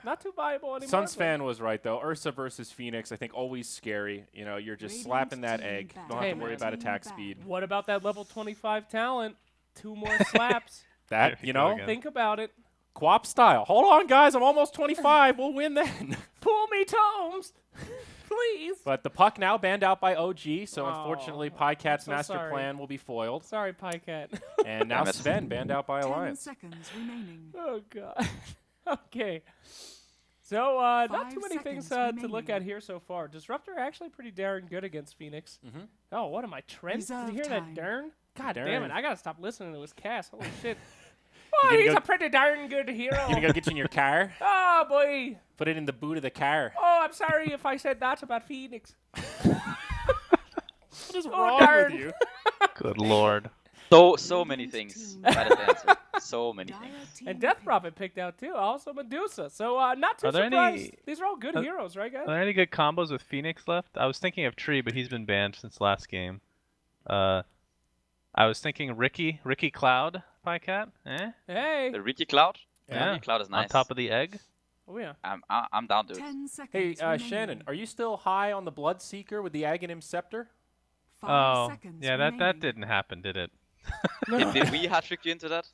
not too viable anymore. Suns fan was right, though. Ursa versus Phoenix, I think always scary. You know, you're just slapping that egg. Don't have to worry about attack speed. What about that level 25 talent? 2 more slaps. That, you know, think about it. Quap style. Hold on, guys. I'm almost 25. We'll win then. Pull me, Tomes. Please. But the puck now banned out by OG, so unfortunately, Pycat's master plan will be foiled. Sorry, Pycat. And now Sven banned out by 10 Alliance. seconds remaining. Oh, God. Okay. So, not too many things to look at here so far. Disruptor actually pretty darn good against Phoenix. Oh, what am I, Trent? Did you hear that darn? God damn it, I gotta stop listening to his cast. Holy shit. Oh, he's a pretty darn good hero. You gonna go get you in your car? Oh, boy. Put it in the boot of the car. Oh, I'm sorry if I said that about Phoenix. What is wrong with you? Good lord. So many things. That is the answer. So many things. And Death Prophet picked out, too. Also Medusa. So, not too surprised. These are all good heroes, right, guys? Are there any good combos with Phoenix left? I was thinking of Tree, but he's been banned since last game. I was thinking Ricky Cloud, Pycat. Hey. The Ricky Cloud? Yeah. Ricky Cloud is nice. On top of the egg. Oh, yeah. I'm down to it. 10 seconds Hey, remaining. Shannon, are you still high on the Bloodseeker with the Aghanim Scepter? 5 seconds yeah, remaining. that didn't happen, did it? Did we hat-trick you into that?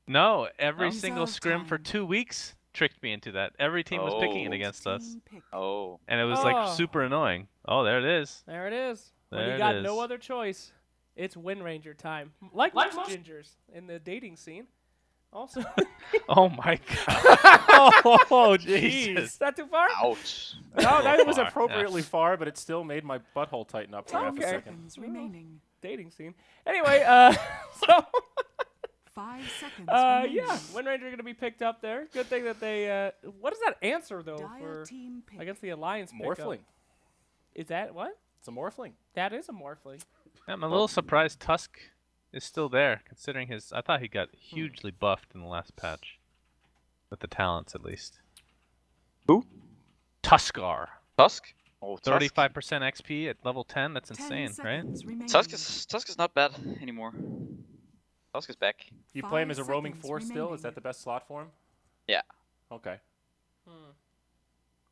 No, every No? single scrim for 2 weeks tricked me into that. Every team was picking it against us. Team pick. Oh. And it was like super annoying. Oh, there it is. There it is. When There you it got is. no other choice, it's Wind Ranger time. Like most gingers in the dating scene. Also. Oh my god. Oh, Jesus. Is that too far? Ouch. No, that was far, appropriately far, but it still made my butthole tighten up for half a Okay. second. Seconds remaining. Dating scene. Anyway, so 5 seconds remaining. yeah, Wind Ranger gonna be picked up there. Good thing that they. What does that answer though Dire for team pick. against the Alliance pickup? Morphling. Is that what? It's a Morphling. That is a Morphling. I'm a little surprised Tusk is still there, considering his... I thought he got hugely buffed in the last patch. With the talents, at least. Who? Tuskar. Tusk? Oh, Tusk. 35% XP at level 10? That's 10 insane, right? seconds remaining. Tusk is not bad anymore. Tusk is back. You play him 5 as a roaming seconds force still? Is remaining. that the best slot for him? Yeah. Okay.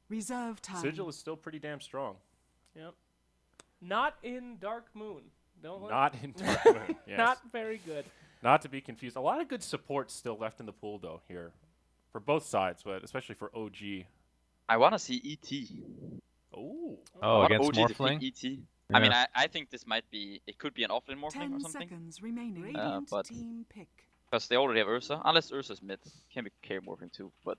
Reserve time. Sigil is still pretty damn strong. Yep. Not in Dark Moon. Don't let- Not in Dark Moon. Yes. Not very good. Not to be confused. A lot of good support still left in the pool, though, here. For both sides, but especially for OG. I want to see ET. Ooh. Oh, I want against OG to pick Morphling? ET. I mean, Yeah. I think this might be... It could be an offlane Morphling 10 or something. seconds remaining. Uh, Radiant but- team pick. Because they already have Ursa. Unless Ursa's mid. Can be carry Morphling too, but...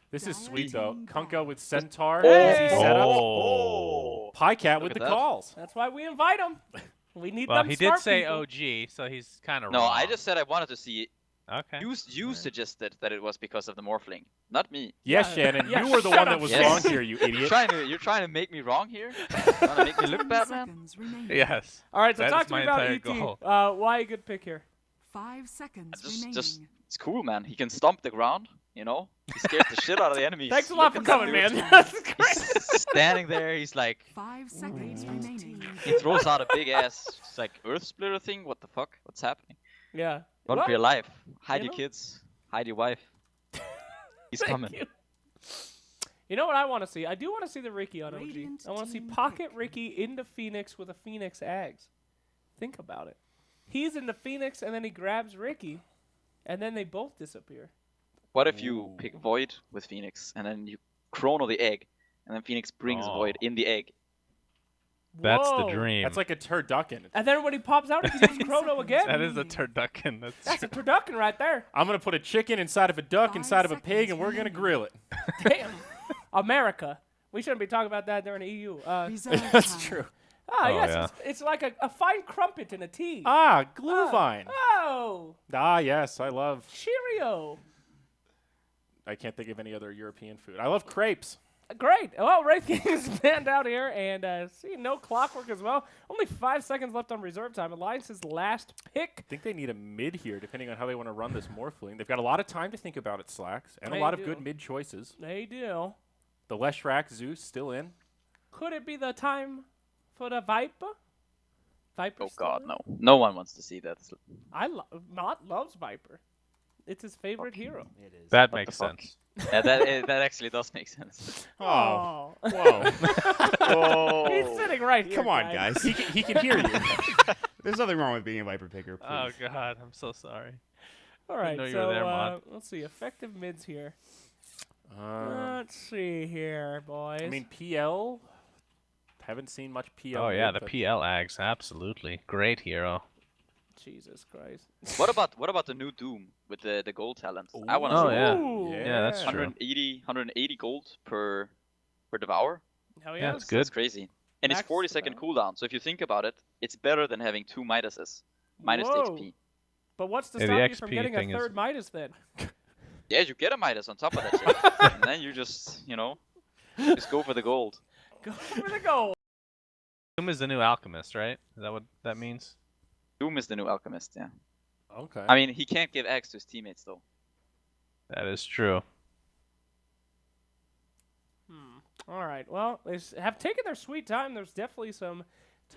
This is Dire sweet, though. team Kunkka back. with Centaur. Hey! Easy setup. Oh. Pycat Look with at the that. calls. That's why we invite him. We need Well, them he did smart say people. OG, so he's kind of No, wrong. I just said I wanted to see... Okay. You suggested that it was because of the Morphling. Not me. Yes, Yeah. Shannon. Yeah, you were the shut one that up, was Shannon. wrong here, you idiot. You're trying to make me wrong here? Trying to make me look 10 bad, man? seconds remaining. Yes. All right, so That talk is to me my about entire ET. goal. Why a good pick here? 5 seconds Just remaining. it's cool, man. He can stomp the ground, you know? He scares the shit out of the enemies. Thanks a lot for Look at that coming, dude. man. That's great. He's standing there, he's like... 5 seconds remaining. He throws out a big ass, it's like Earth Splitter thing. What the fuck? What's happening? Yeah. Run Well, for your life. Hide you your know. kids. Hide your wife. He's Thank coming. you. You know what I want to see? I do want to see the Ricky on OG. Radiant I want to see team Pocket pick. Ricky into Phoenix with a Phoenix Ags. Think about it. He's into Phoenix and then he grabs Ricky, and then they both disappear. What if you pick Void with Phoenix, and then you chrono the egg, and then Phoenix brings Oh. Void in the egg? That's the Whoa. dream. That's like a turducken. And then when he pops out, he can use Chrono again. That is a turducken. That's a turducken right there. I'm going to put a chicken inside of a duck, 5 inside of a pig, seconds and we're going to remaining. grill it. Damn. America. We shouldn't be talking about that during the EU. Reserve That's time. true. Ah, Oh, yes. yeah. It's like a fine crumpet in a tea. Ah, Glühwein. Oh, Ah, yes, I love... Cheerio. I can't think of any other European food. I love crepes. Great. Well, Wraith King is banned out here, and see, no clockwork as well. Only 5 seconds left on reserve time. Alliance's last pick. I think they need a mid here, depending on how they want to run this Morphling. They've got a lot of time to think about it, Slacks, and They a lot do. of good mid choices. They do. The Leshrac Zeus still in. Could it be the time for the Viper? Viper Oh still god, in? no. No one wants to see that. Mott loves Viper. It's his favorite hero. It is. That What makes the fuck? sense. Yeah, that actually does make sense. Oh. Oh. Whoa. Oh. He's sitting right here. Come on, guys. he can hear you. There's nothing wrong with being a Viper picker. Please. Oh god, I'm so sorry. All right, know you so were there, Mod. let's see. Effective mids here. Um, Let's see here, boys. I mean, PL. Haven't seen much PL. Oh yeah, mid, the but PL Ags, absolutely great hero. Jesus Christ. What about the new Doom with the gold talent? I want to Oh see yeah. Ooh. Yeah, that's true. 180 gold per devour. Hell Yeah, yeah. it's good. That's crazy. And it's Max 40-second devour. cooldown. So if you think about it, it's better than having 2 Midases minus the Whoa. XP. But what's to Yeah, the stop you from XP getting thing a is- third Midas then? Yeah, you get a Midas on top of that shit. And then you just, just go for the gold. Go for the goal. Doom is the new alchemist, right? Is that what that means? Doom is the new alchemist, yeah. Okay. I mean, he can't give X to his teammates, though. That is true. All right. Well, they have taken their sweet time. There's definitely some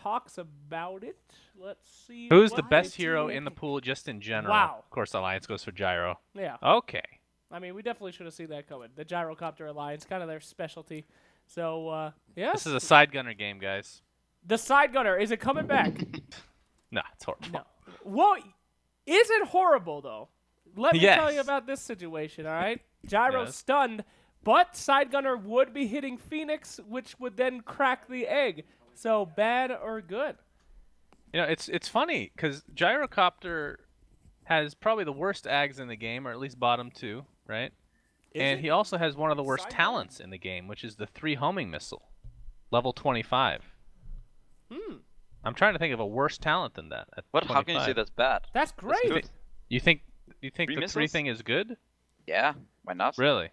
talks about it. Let's see. Who's the what best team hero they in the can- pool just in general? Wow. Of course, Alliance goes for Gyro. Yeah. Okay. I mean, we definitely should have seen that coming. The Gyrocopter Alliance, kind of their specialty. So, yeah. This is a side gunner game, guys. The side gunner, is it coming back? Nah, it's horrible. No. Well, is it horrible, though? Let me tell you Yes. about this situation, all right? Gyro Yes. stunned, but side gunner would be hitting Phoenix, which would then crack the egg. So, bad or good? You know, it's funny because Gyrocopter has probably the worst ags in the game, or at least bottom 2, right? And he also has one of the worst Side talents in the game, which is the 3 homing missile, level 25. I'm trying to think of a worse talent than that. At What? How can you 25. say that's bad? That's That's great. good. You think 3 the 3 missiles? thing is good? Yeah, why not? Really?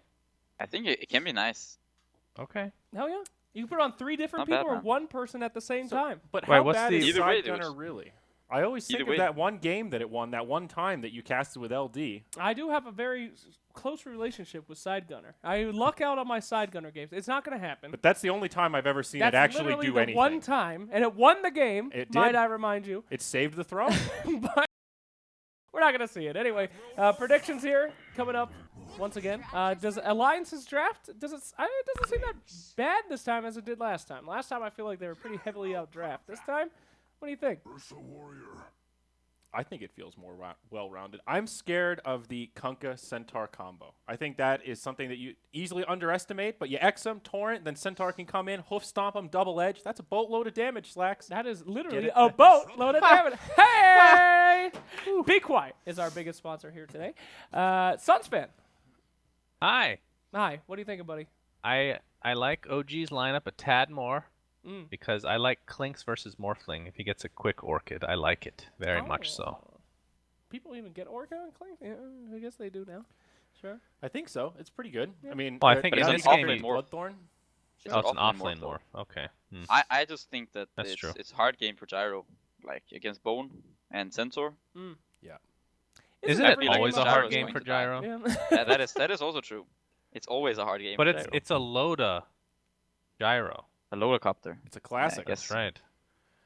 I think it can be nice. Okay. Hell yeah. You can put on 3 different Not bad, people or man. one person at the same time. But Wait, how what's bad the- is Either way, Side dude. Gunner really? I always think Either of way. that one game that it won, that one time that you casted with LD. I do have a very close relationship with side gunner. I luck out on my side gunner games. It's not going to happen. But that's the only time I've ever seen That's it actually literally do the anything. one time, and it won the game. It Might did. I remind you? It saved the throne. But we're not going to see it anyway. Predictions here coming up once again. Does Alliance's draft it doesn't seem that bad this time as it did last time. Last time I feel like they were pretty heavily out draft. This time, what do you think? I think it feels more well-rounded. I'm scared of the Kunkka Centaur combo. I think that is something that you easily underestimate, but you X him, Torrent, then Centaur can come in, hoof stomp him, double edge. That's a boatload of damage, Slacks. That is literally it? a boat loaded damage. Hey! Be Quiet is our biggest sponsor here today. Sunspan. Hi. Hi. What do you think, buddy? I like OG's lineup a tad more Mm. because I like Clinks versus Morphling. If he gets a quick Orchid, I like it very much so. People even get Orca and Clink? Yeah, I guess they do now. Sure. I think so. It's pretty good. I mean, Well, I think in it's this not game gonna it- be Bloodthorn. Oh, it's an offlane offlane though. more. Okay. Hmm. I just think that That's true. it's hard game for Gyro, like against Bone and Centaur. Isn't every it always game a hard Gyro's game going for to die. Gyro? Yeah. Yeah, that is also true. It's always a hard game. But for it's Gyro. it's a Loda Gyro. a lower copter. It's a classic. guess. That's right.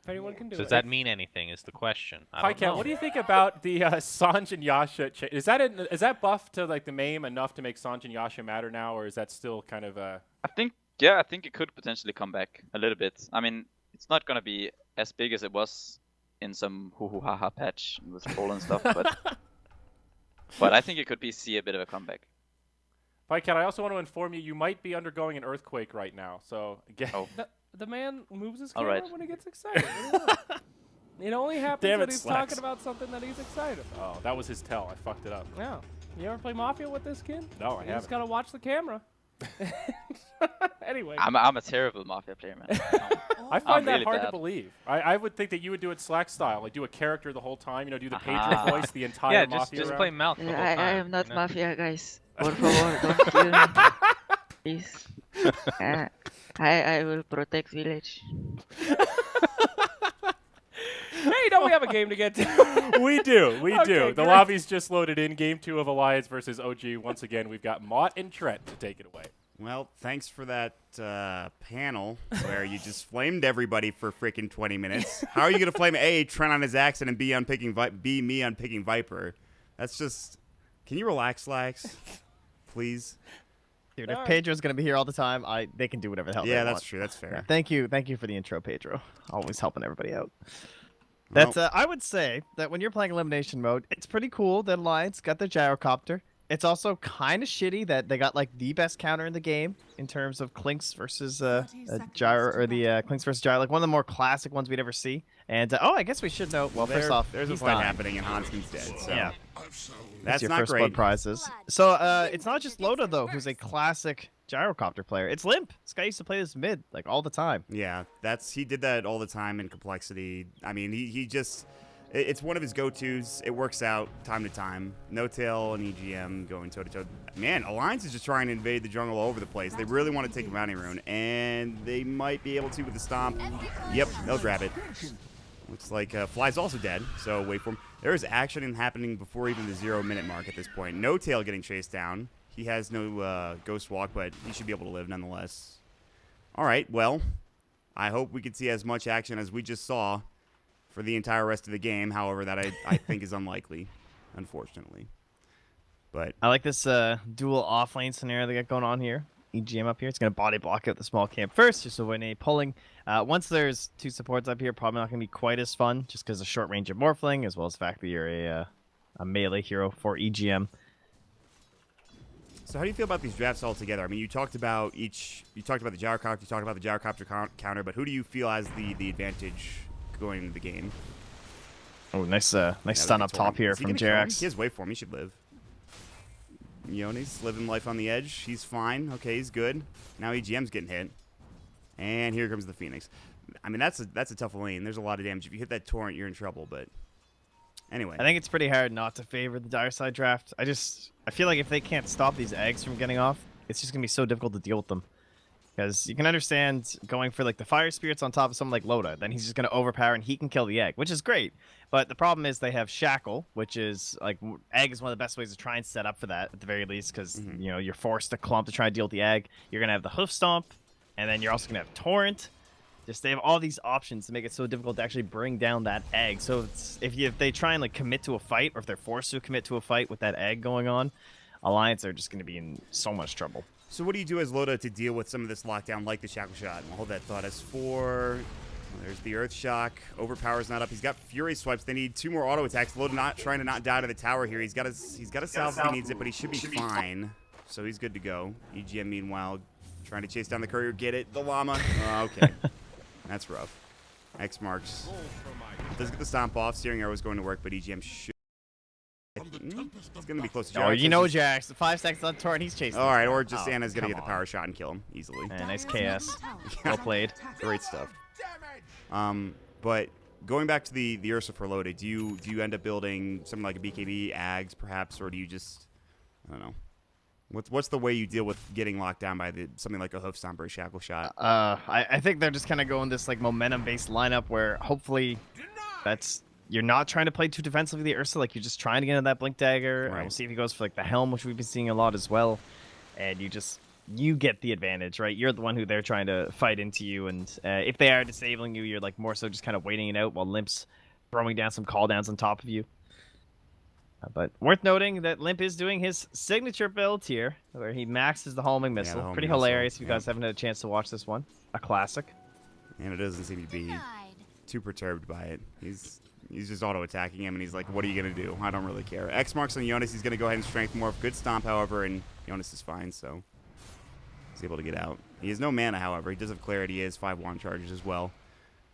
If anyone can do Does it. that mean anything? Is the question. I Hi, don't Cat. know. What do you think about the Sanj and Yasha? Is that buff to like the MAME enough to make Sanj and Yasha matter now, or is that still kind of I think it could potentially come back a little bit. I mean, it's not gonna be as big as it was in some hoo hoo ha ha patch with troll and stuff, but I think it could see a bit of a comeback. Cat, I also want to inform you, you might be undergoing an earthquake right now. So again, Oh. The man moves his All camera right. when he gets excited. What do you want? It only happens Damn when it, he's Slacks. talking about something that he's excited about. oh, that was his tell. I fucked it up. Yeah. You ever play Mafia with this kid? No, I You just haven't. gotta watch the camera. Anyway. I'm a terrible Mafia player, man. I find that really hard to bad. believe. I would think that you would do it Slack style, like do a character the whole time. You know, do the Aha. Pedro voice the entire Yeah, Mafia just round. play Malk the whole I time. am not you know? mafia, guys. Por favor, don't kill me. Please. I will protect village. Hey, don't we have a game to get to? We do. Okay, The great. lobby's just loaded in. Game 2 of Alliance versus OG. Once again, we've got Mott and Trent to take it away. Well, thanks for that panel where you just flamed everybody for freaking 20 minutes. How are you going to flame A, Trent on his accent, and B, me on picking Viper? That's just Can you relax, Lax? Please? Dude, if Pedro's gonna be here all the time, they can do whatever the hell they want. Yeah, that's true. That's fair. Yeah, thank you for the intro, Pedro. Always helping everybody out. Well- That's I would say that when you're playing elimination mode, it's pretty cool that Alliance got the gyrocopter. It's also kind of shitty that they got like the best counter in the game in terms of Clinks versus gyro, or the Clinks versus gyro, like one of the more classic ones we'd ever see. And I guess we should know. Well, first off, there's a he's fight dying. happening and Hanskin's dead. So Yeah. that's your not first great. blood prizes. So it's not just Loda though, who's a classic gyrocopter player. It's Limp. This guy used to play this mid like all the time. Yeah, he did that all the time in complexity. I mean, he just it's one of his go-tos. It works out time to time. No Tail and EGM going toe-to-toe. Man, Alliance is just trying to invade the jungle all over the place. They really want to take a Bounty Rune, and they might be able to with the Stomp. Yep, they'll grab it. Looks like Fly's also dead, so wait for him. There is action happening before even the 0-minute mark at this point. No Tail getting chased down. He has no Ghost Walk, but he should be able to live nonetheless. All right, well, I hope we could see as much action as we just saw for the entire rest of the game. However, that I think is unlikely, unfortunately. But I like this dual off-lane scenario they got going on here. EGM up here. It's going to body block out the small camp first, just avoid any pulling. Once there's two supports up here, probably not going to be quite as fun, just because of short range of morphling, as well as the fact that you're a melee hero for EGM. so how do you feel about these drafts altogether? I mean, you talked about the gyrocopter, you talked about the gyrocopter counter, but who do you feel has the advantage going into the game? Oh, nice stun up top here from Jerax. He has waveform. He should live. Yoni's living life on the edge. He's fine. Okay, he's good. Now EGM's getting hit. And here comes the Phoenix. I mean, that's a tough lane. There's a lot of damage. If you hit that torrent, you're in trouble. But anyway. I think it's pretty hard not to favor the dire side draft. I feel like if they can't stop these eggs from getting off, it's just going to be so difficult to deal with them. Because you can understand going for like the fire spirits on top of someone like Loda, then he's just going to overpower and he can kill the egg, which is great. But the problem is they have Shackle, which is like egg is one of the best ways to try and set up for that at the very least, because you know you're forced to clump to try and deal with the egg. You're going to have the hoof stomp, and then you're also going to have torrent. Just they have all these options to make it so difficult to actually bring down that egg. So if they try and like commit to a fight, or if they're forced to commit to a fight with that egg going on, Alliance are just going to be in so much trouble. So what do you do as Loda to deal with some of this lockdown, like the Shackle Shot? And we'll hold that thought. As for... there's the Earth Shock. Overpower's not up. He's got Fury Swipes. They need 2 more auto attacks. Loda trying to not die to the tower here. He's got a salve if he needs it, but he should be fine. So he's good to go. EGM, meanwhile, trying to chase down the courier. Get it. The llama. Oh, okay. That's rough. X marks. Does get the stomp off. Steering arrow is going to work, but EGM should... it's going to be close to Jerax. Oh, you know Jerax. 5 seconds on torrent. He's chasing. All right, or just Anna's going to come get the power shot and kill him easily. Nice KS. Well played. Great stuff. But going back to the Ursa for Loda, do you end up building something like a BKB, Ags perhaps, or do you just, I don't know. What's the way you deal with getting locked down by something like a hoof stomp or a shackle shot? I think they're just kind of going this like momentum-based lineup where hopefully you're not trying to play too defensively the Ursa, like you're just trying to get into that blink dagger. Right. We'll see if he goes for like the helm, which we've been seeing a lot as well, and you get the advantage, right? You're the one who they're trying to fight into you, and if they are disabling you, you're like more so just kind of waiting it out while Limp's throwing down some cooldowns on top of you. But worth noting that Limp is doing his signature build here, where he maxes the homing missile. the homing Pretty missile, hilarious if you guys haven't had a chance to watch this one. A classic. And it doesn't seem to be too perturbed by it. He's just auto-attacking him, and he's like, what are you going to do? I don't really care. X marks on Jonas. He's going to go ahead and strength more. Good stomp, however, and Jonas is fine, so he's able to get out. He has no mana, however. He does have clarity. He has 5 wand charges as well.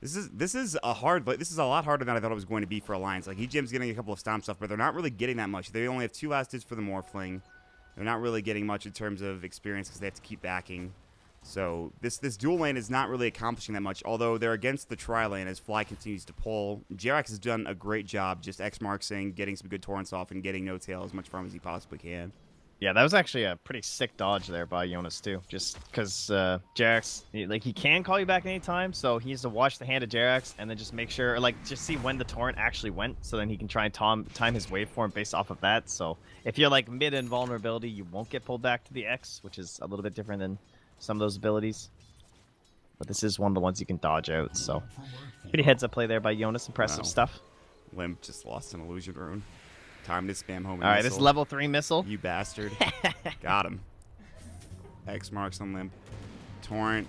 This is a lot harder than I thought it was going to be for Alliance. Like, EGM's getting a couple of stomp stuff, but they're not really getting that much. They only have 2 last hits for the Morphling. They're not really getting much in terms of experience because they have to keep backing. So this dual lane is not really accomplishing that much, although they're against the tri-lane as Fly continues to pull. Jerax has done a great job just X-marksing, getting some good torrents off, and getting no tail as much farm as he possibly can. Yeah, that was actually a pretty sick dodge there by Jonas, too. Just because Jerax, he can call you back anytime, so he has to watch the hand of Jerax and then just make sure, or just see when the torrent actually went, so then he can try and time his waveform based off of that. So if you're mid-invulnerability, you won't get pulled back to the X, which is a little bit different than some of those abilities. But this is one of the ones you can dodge out, so pretty heads-up play there by Jonas. Impressive stuff. Limp just lost an illusion rune. Time to spam home. All right, this is level 3 missile. You bastard. Got him. X marks on limp. Torrent.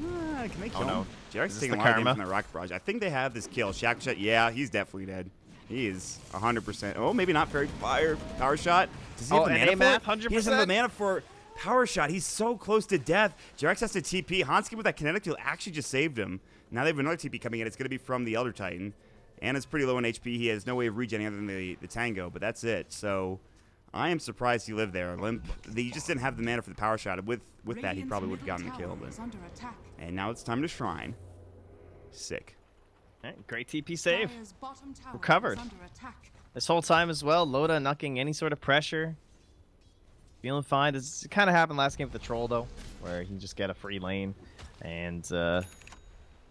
Can they kill him? Jarek's taking a lot of damage from the rocket barrage. I think they have this kill. Shackle shot. Yeah, he's definitely dead. He is 100%. Oh, maybe not fairy fire. Power shot. Does he have the mana for it? 100%. He doesn't have the mana for power shot. He's so close to death. Jarex has to TP. Hanskin with that kinetic field actually just saved him. Now they have another TP coming in. It's going to be from the Elder Titan. Anna's pretty low in HP. He has no way of regenerating other than the Tango, but that's it. So I am surprised he lived there. Limp, he just didn't have the mana for the power shot. With that, he probably would have gotten the kill. But. And now it's time to Shrine. Sick. Right, great TP save. Recovered. This whole time as well, Loda not getting any sort of pressure. Feeling fine. This kind of happened last game with the Troll, though, where he can just get a free lane. And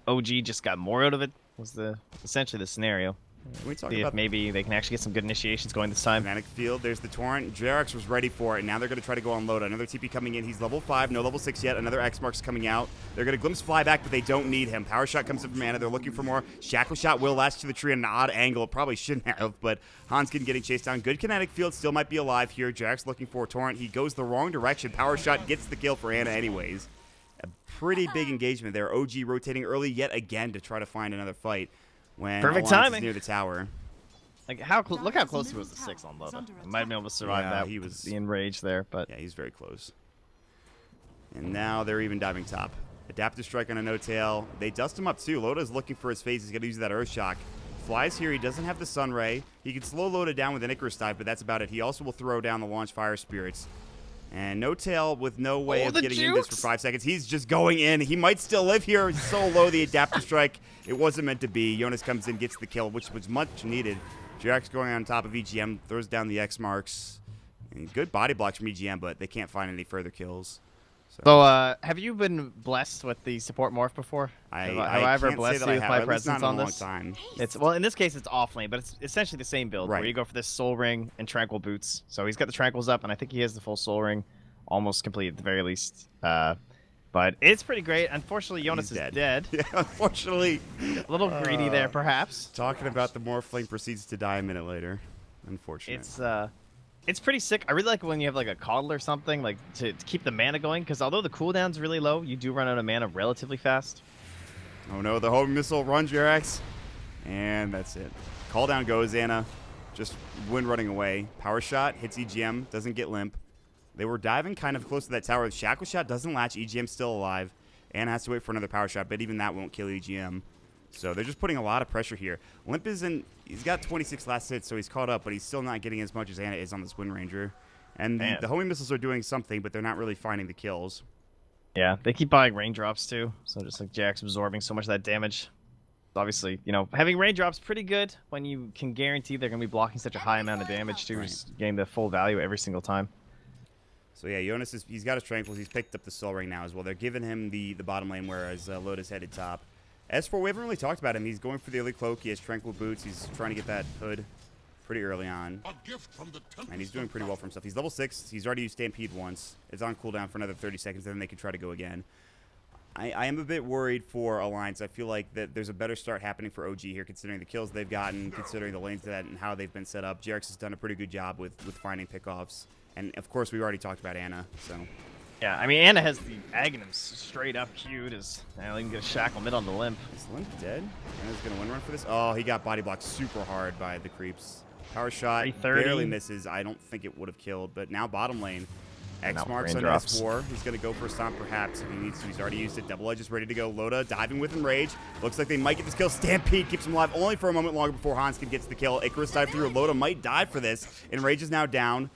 OG just got more out of it, was essentially the scenario. Can we talk See about if maybe they can actually get some good initiations going this time. Kinetic field. There's the Torrent. Jarex was ready for it. Now they're going to try to go on Loda. Another TP coming in. He's level 5, no level 6 yet. Another X mark's coming out. They're going to glimpse fly back, but they don't need him. Power shot comes in from Anna. They're looking for more. Shackle shot will latch to the tree at an odd angle. Probably shouldn't have, but Hanskin getting chased down. Good kinetic field. Still might be alive here. Jarex looking for a Torrent. He goes the wrong direction. Power shot gets the kill for Anna anyways. A pretty big engagement there. OG rotating early yet again to try to find another fight when Perfect Alliance timing is near the tower. Like look how close he was to 6 on Loda. He might have been able to survive that. He was the enrage there, but yeah, he's very close. And now they're even diving top. Adaptive strike on a no-tail. They dust him up too. Loda's looking for his phase. He's going to use that Earth Shock. Flies here. He doesn't have the Sun Ray. He can slow Loda down with an Icarus dive, but that's about it. He also will throw down the launch fire spirits. And no-tail with no way of getting in this for 5 seconds. He's just going in. He might still live here. He's so low, the adaptive strike. It wasn't meant to be. Jonas comes in, gets the kill, which was much needed. Jarex going on top of EGM, throws down the X marks. And good body blocks from EGM, but they can't find any further kills. So, have you been blessed with the support morph before? I ever can't blessed say that you I with have. my At least presence not on in a long this? time. Well, in this case, it's off lane, but it's essentially the same build where you go for this Soul Ring and Tranquil Boots. So he's got the Tranquils up, and I think he has the full Soul Ring almost complete at the very least. But it's pretty great. Unfortunately, Jonas is dead. Yeah, unfortunately. A little greedy there, perhaps. Talking about the Morphling proceeds to die a minute later. Unfortunate. It's pretty sick. I really like when you have like a coddle or something, like to keep the mana going, because although the cooldown's really low, you do run out of mana relatively fast. Oh no, the homing missile runs Jarex. And that's it. Call down goes Anna. Just wind running away. Power shot hits EGM, doesn't get limp. They were diving kind of close to that tower. The shackle shot doesn't latch. EGM's still alive. Anna has to wait for another power shot, but even that won't kill EGM. So they're just putting a lot of pressure here. Limp isn't. He's got 26 last hits, so he's caught up, but he's still not getting as much as Anna is on this Wind Ranger. And the homing missiles are doing something, but they're not really finding the kills. Yeah, they keep buying raindrops too. So just like Jack's absorbing so much of that damage. Obviously, having raindrops pretty good when you can guarantee they're going to be blocking such a high amount of damage too, just getting the full value every single time. So yeah, Jonas he's got his Tranquils. He's picked up the Soul Ring now as well. They're giving him the bottom lane, whereas Loda's headed top. As for, we haven't really talked about him. He's going for the early cloak. He has Tranquil Boots. He's trying to get that hood pretty early on. And he's doing pretty well for himself. He's level 6. He's already used Stampede once. It's on cooldown for another 30 seconds, then they can try to go again. I am a bit worried for Alliance. I feel like that there's a better start happening for OG here, considering the kills they've gotten, considering the lanes to that, and how they've been set up. Jarex has done a pretty good job with finding pickoffs. And, of course, we already talked about Anna, so... Yeah, I mean, Anna has the Aghanims straight up queued as now they can get a shackle mid on the Limp. Is Limp dead? Anna's going to win run for this? Oh, he got body blocked super hard by the creeps. Power shot barely misses. I don't think it would have killed, but now bottom lane. X marks on S4. He's going to go for a stomp perhaps if he needs to. He's already used it. Double Edge is ready to go. Loda diving with Enrage. Looks like they might get this kill. Stampede keeps him alive only for a moment longer before Hanskin gets the kill. Icarus dive through. Loda might die for this. Enrage is now down.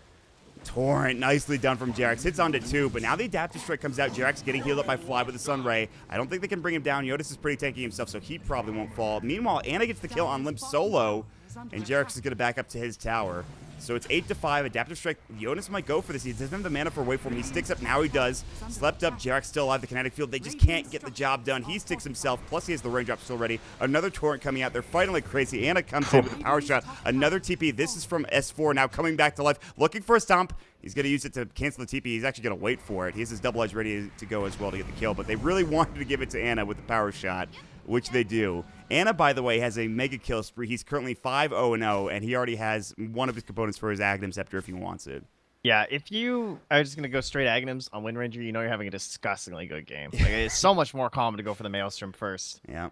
Torrent, nicely done from Jarex. Hits onto 2, but now the adaptive strike comes out. Jarex getting healed up by Fly with the Sun Ray. I don't think they can bring him down. Yotis is pretty tanky himself, so he probably won't fall. Meanwhile, Anna gets the kill on Limp solo, and Jarex is going to back up to his tower. So it's 8-5. Adaptive strike. Jonas might go for this. He doesn't have the mana for waveform. He sticks up. Now he does. Slept up. Jarex still alive. The kinetic field. They just can't get the job done. He sticks himself. Plus he has the raindrop still ready. Another torrent coming out. They're fighting like crazy. Anna comes in with a power shot. Another TP. This is from S4 now coming back to life. Looking for a stomp. He's going to use it to cancel the TP. He's actually going to wait for it. He has his double edge ready to go as well to get the kill. But they really wanted to give it to Anna with the power shot. which they do. Anna, by the way, has a mega kill spree. He's currently 5-0-0, and he already has one of his components for his Aghanim Scepter if he wants it. Yeah, if you are just going to go straight Aghanims on Wind Ranger, you know you're having a disgustingly good game. Like, it's so much more common to go for the Maelstrom first. Yeah.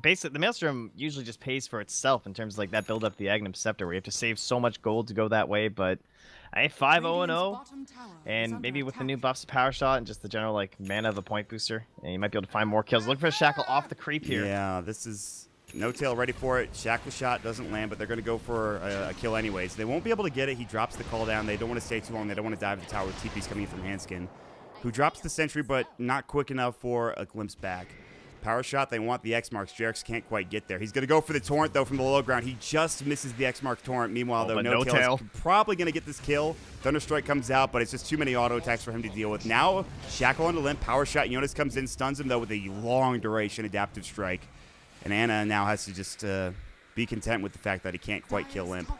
Basically, the Maelstrom usually just pays for itself in terms of like that build up the Aghanim Scepter, where you have to save so much gold to go that way. But 5-0-0, and maybe with the new buffs to Power Shot and just the general like mana of a point booster, and you might be able to find more kills. Look for a Shackle off the creep here. Yeah, this is No Tail ready for it. Shackle shot doesn't land, but they're going to go for a kill anyways. They won't be able to get it. He drops the call down. They don't want to stay too long. They don't want to dive the tower with TP's coming in from Hanskin, who drops the sentry, but not quick enough for a glimpse back. Power shot, they want the X marks. Jarex can't quite get there. He's going to go for the torrent, though, from the low ground. He just misses the X mark torrent. Meanwhile, though, No Tail is probably going to get this kill. Thunderstrike comes out, but it's just too many auto attacks for him to deal with. Now, Shackle onto Limp. Power shot. Jonas comes in, stuns him, though, with a long duration adaptive strike. And Anna now has to just be content with the fact that he can't quite kill Limp.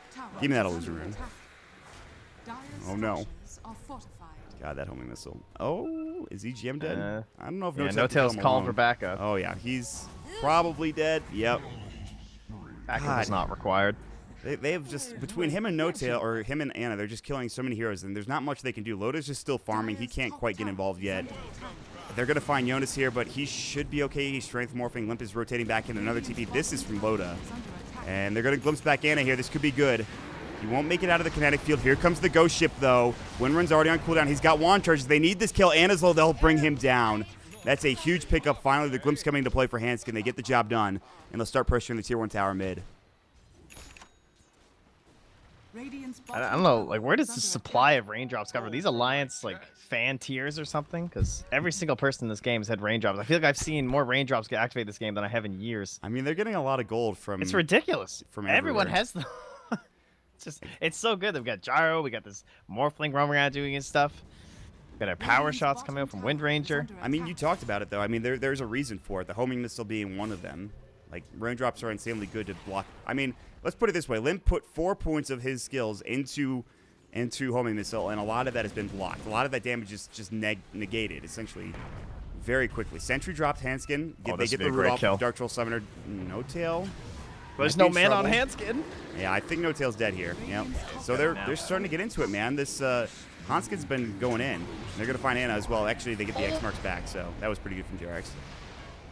Give me that illusion rune. Oh, no. God, that homing missile. Oh, is EGM dead? I don't know if No Tail's calling for backup. Oh, yeah. He's probably dead. Yep. Backup is not required. They have just, between him and No Tail, or him and Anna, they're just killing so many heroes, and there's not much they can do. Loda's just still farming. He can't quite get involved yet. They're going to find Jonas here, but he should be okay. He's strength morphing. Limp is rotating back in another TP. This is from Loda. And they're going to glimpse back Anna here. This could be good. He won't make it out of the kinetic field. Here comes the ghost ship, though. Windrun's already on cooldown. He's got wand charges. They need this kill. Anna's low. They'll bring him down. That's a huge pickup. Finally, the glimpse coming into play for Hanskin. They get the job done, and they'll start pressuring the tier 1 tower mid. I don't know, like, where does the supply of raindrops come from? Are these Alliance, like, fan tiers or something? Because every single person in this game has had raindrops. I feel like I've seen more raindrops get activated this game than I have in years. I mean, they're getting a lot of gold from... It's ridiculous. From everyone everywhere. has them. It's so good. They've got Gyro, we got this Morphling roaming around doing his stuff. We got our power shots coming out from Wind Ranger. I mean, you talked about it, though. I mean, there's a reason for it. The homing missile being one of them. Like, raindrops are insanely good to block. I mean, let's put it this way. Limp put 4 points of his skills into homing missile, and a lot of that has been blocked. A lot of that damage is just negated, essentially, very quickly. Sentry dropped Hanskin. They get the root off of Dark Troll Summoner. No Tail. There's no man on Hanskin. Yeah, I think No Tail's dead here. Yep. So they're starting to get into it, man. This Hanskin's been going in. They're going to find Anna as well. Actually, they get the X marks back, so that was pretty good from Jarex.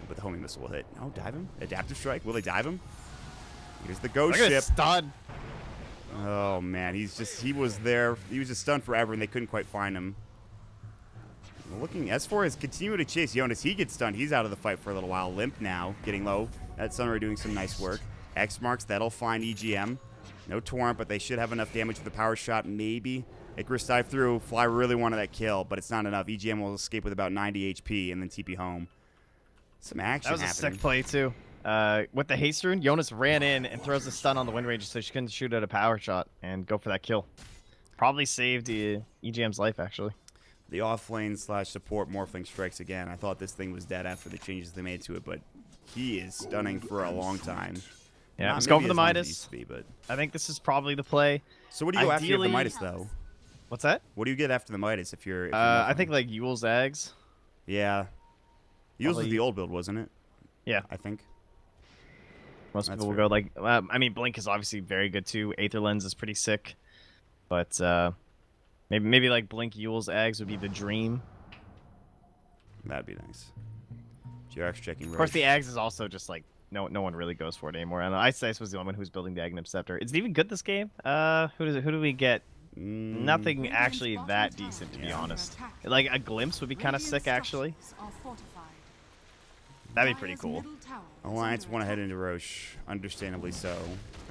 But the homing missile will hit. No, dive him. Adaptive strike. Will they dive him? Here's the ghost ship. Stun. Oh man, he was there. He was just stunned forever, and they couldn't quite find him. Looking, S4 is continuing to chase Jonas. He gets stunned. He's out of the fight for a little while. Limp now, getting low. That Sunray doing some nice work. X marks, that'll find EGM. No torrent, but they should have enough damage with the power shot. Maybe. Icarus dive through. Fly really wanted that kill, but it's not enough. EGM will escape with about 90 HP and then TP home. Some action happening. That was a sick play, too. With the haste rune, Jonas ran in and throws a stun on the Wind Ranger so she couldn't shoot at a power shot and go for that kill. Probably saved EGM's life, actually. The offlane / support Morphling strikes again. I thought this thing was dead after the changes they made to it, but he is stunning for a long time. Yeah, let's go for the Midas. But I think this is probably the play. So what do you go after the Midas, though? What's that? What do you get after the Midas if you're I think, like, Yule's Eggs. Yeah. Yule's was the old build, wasn't it? Yeah. I think. Most people will go, like... I mean, Blink is obviously very good, too. Aether Lens is pretty sick. But, maybe like, Blink Yule's Eggs would be the dream. That'd be nice. Jarex checking Roche. Of course, the Eggs is also just, like, no one really goes for it anymore. And Ice was the only one who's building the Aghanim Scepter. Is it even good this game? Who do we get? Nothing actually that decent, to be honest. Like, a Glimpse would be kind of sick, actually. That'd be pretty cool. Alliance want to head into Roche, understandably so.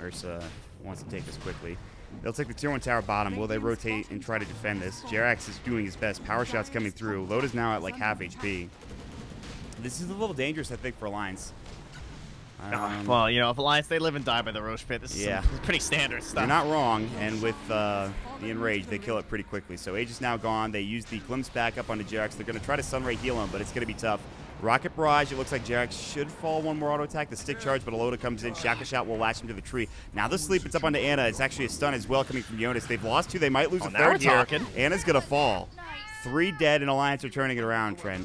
Ursa wants to take this quickly. They'll take the tier 1 tower bottom. Will they rotate and try to defend this? Jerax is doing his best. Power shots coming through. Loda's now at like half HP. This is a little dangerous, I think, for Alliance. Well, you know, if Alliance, they live and die by the Roche pit. This is pretty standard stuff. You're not wrong, and with the Enrage, they kill it pretty quickly. So Age is now gone. They use the Glimpse back up onto Jerax. They're going to try to Sunray heal him, but it's going to be tough. Rocket Barrage, it looks like Jerax should fall one more auto attack. The stick charge, but a Loda comes in. Shackle Shot will latch him to the tree. Now the sleep, it's up onto Anna. It's actually a stun as well coming from Jonas. They've lost 2. They might lose a third here. Anna's going to fall. 3 dead, and Alliance are turning it around, Trent.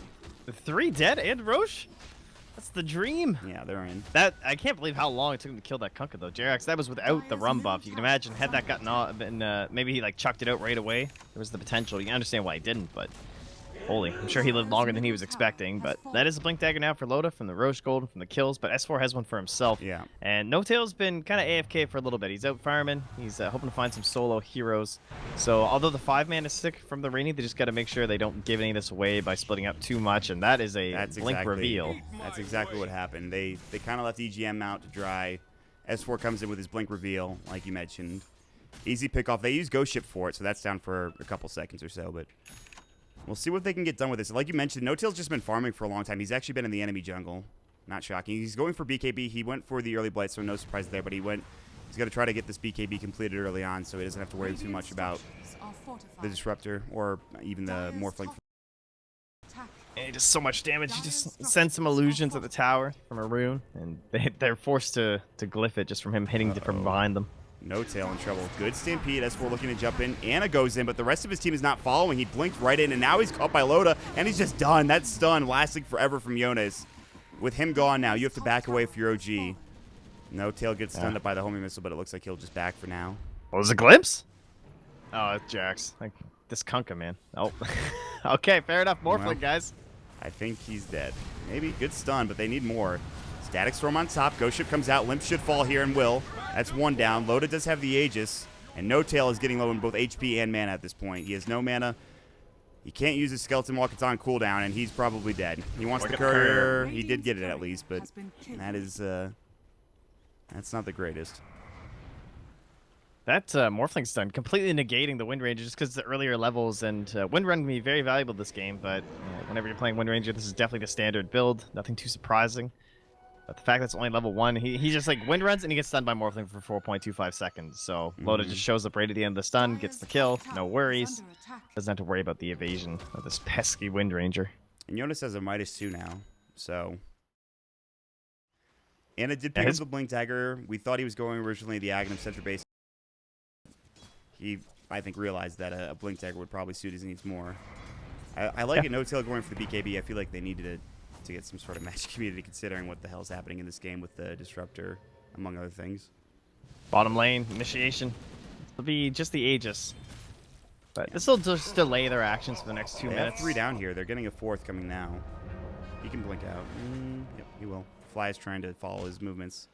3 dead and Roche? That's the dream. Yeah, they're in. That I can't believe how long it took him to kill that Kunkka though. Jerax, that was without the rum buff. You can imagine had that gotten off, and maybe he like chucked it out right away. There was the potential. You can understand why he didn't, but holy, I'm sure he lived longer than he was expecting. But that is a blink dagger now for Loda from the Roche Gold and from the kills. But S4 has one for himself. Yeah. And No Tail's been kind of AFK for a little bit. He's out farming. He's hoping to find some solo heroes. So although the 5-man is sick from the Rainy, they just got to make sure they don't give any of this away by splitting up too much. And that is a blink reveal. That's exactly what happened. They kind of left EGM out to dry. S4 comes in with his blink reveal, like you mentioned. Easy pickoff. They use Ghost Ship for it, so that's down for a couple seconds or so. But we'll see what they can get done with this. Like you mentioned, No Tail's just been farming for a long time. He's actually been in the enemy jungle. Not shocking. He's going for BKB. He went for the early blight, so no surprise there. But he's going to try to get this BKB completed early on, so he doesn't have to worry too much about the Disruptor or even the Morphling. And he does so much damage. He just sends some illusions at the tower from a rune, and they're forced to glyph it just from him hitting from behind them. No Tail in trouble. Good Stampede. S4 looking to jump in. Anna goes in, but the rest of his team is not following. He blinked right in, and now he's caught by Loda, and he's just done. That stun lasting forever from Jonas. With him gone now, you have to back away for your OG. No Tail gets stunned up by the homing missile, but it looks like he'll just back for now. What was a glimpse? Oh, it's Jax. Like, this Kunkka, man. Oh. Okay, fair enough. Morphling, Well, guys. I think he's dead. Maybe. Good stun, but they need more. Static Storm on top. Ghost Ship comes out. Limp should fall here and will. That's one down. Loda does have the Aegis, and No Tail is getting low in both HP and mana at this point. He has no mana. He can't use his Skeleton while it's on cooldown, and he's probably dead. He wants the courier. He did get it at least, but that is that's not the greatest. That Morphling stun completely negating the Wind Ranger just because the earlier levels, and Wind Run can be very valuable this game, but whenever you're playing Wind Ranger, this is definitely the standard build. Nothing too surprising. But the fact that it's only level 1, he just like Wind Runs and he gets stunned by Morphling for 4.25 seconds. So Loda just shows up right at the end of the stun, gets the kill, no worries. Doesn't have to worry about the evasion of this pesky Wind Ranger. And Jonas has a -2 now, so. Anna did pick up the Blink Dagger. We thought he was going originally the Aghanim Center base. He, I think, realized that a Blink Dagger would probably suit his needs more. I like it. No Tail going for the BKB. I feel like they needed it to get some sort of match community, considering what the hell's happening in this game with the Disruptor, among other things. Bottom lane, initiation. It'll be just the Aegis. But this will just delay their actions for the next 2 They minutes. have 3 down here. They're getting a 4th coming now. He can blink out. Yep, he will. Fly is trying to follow his movements.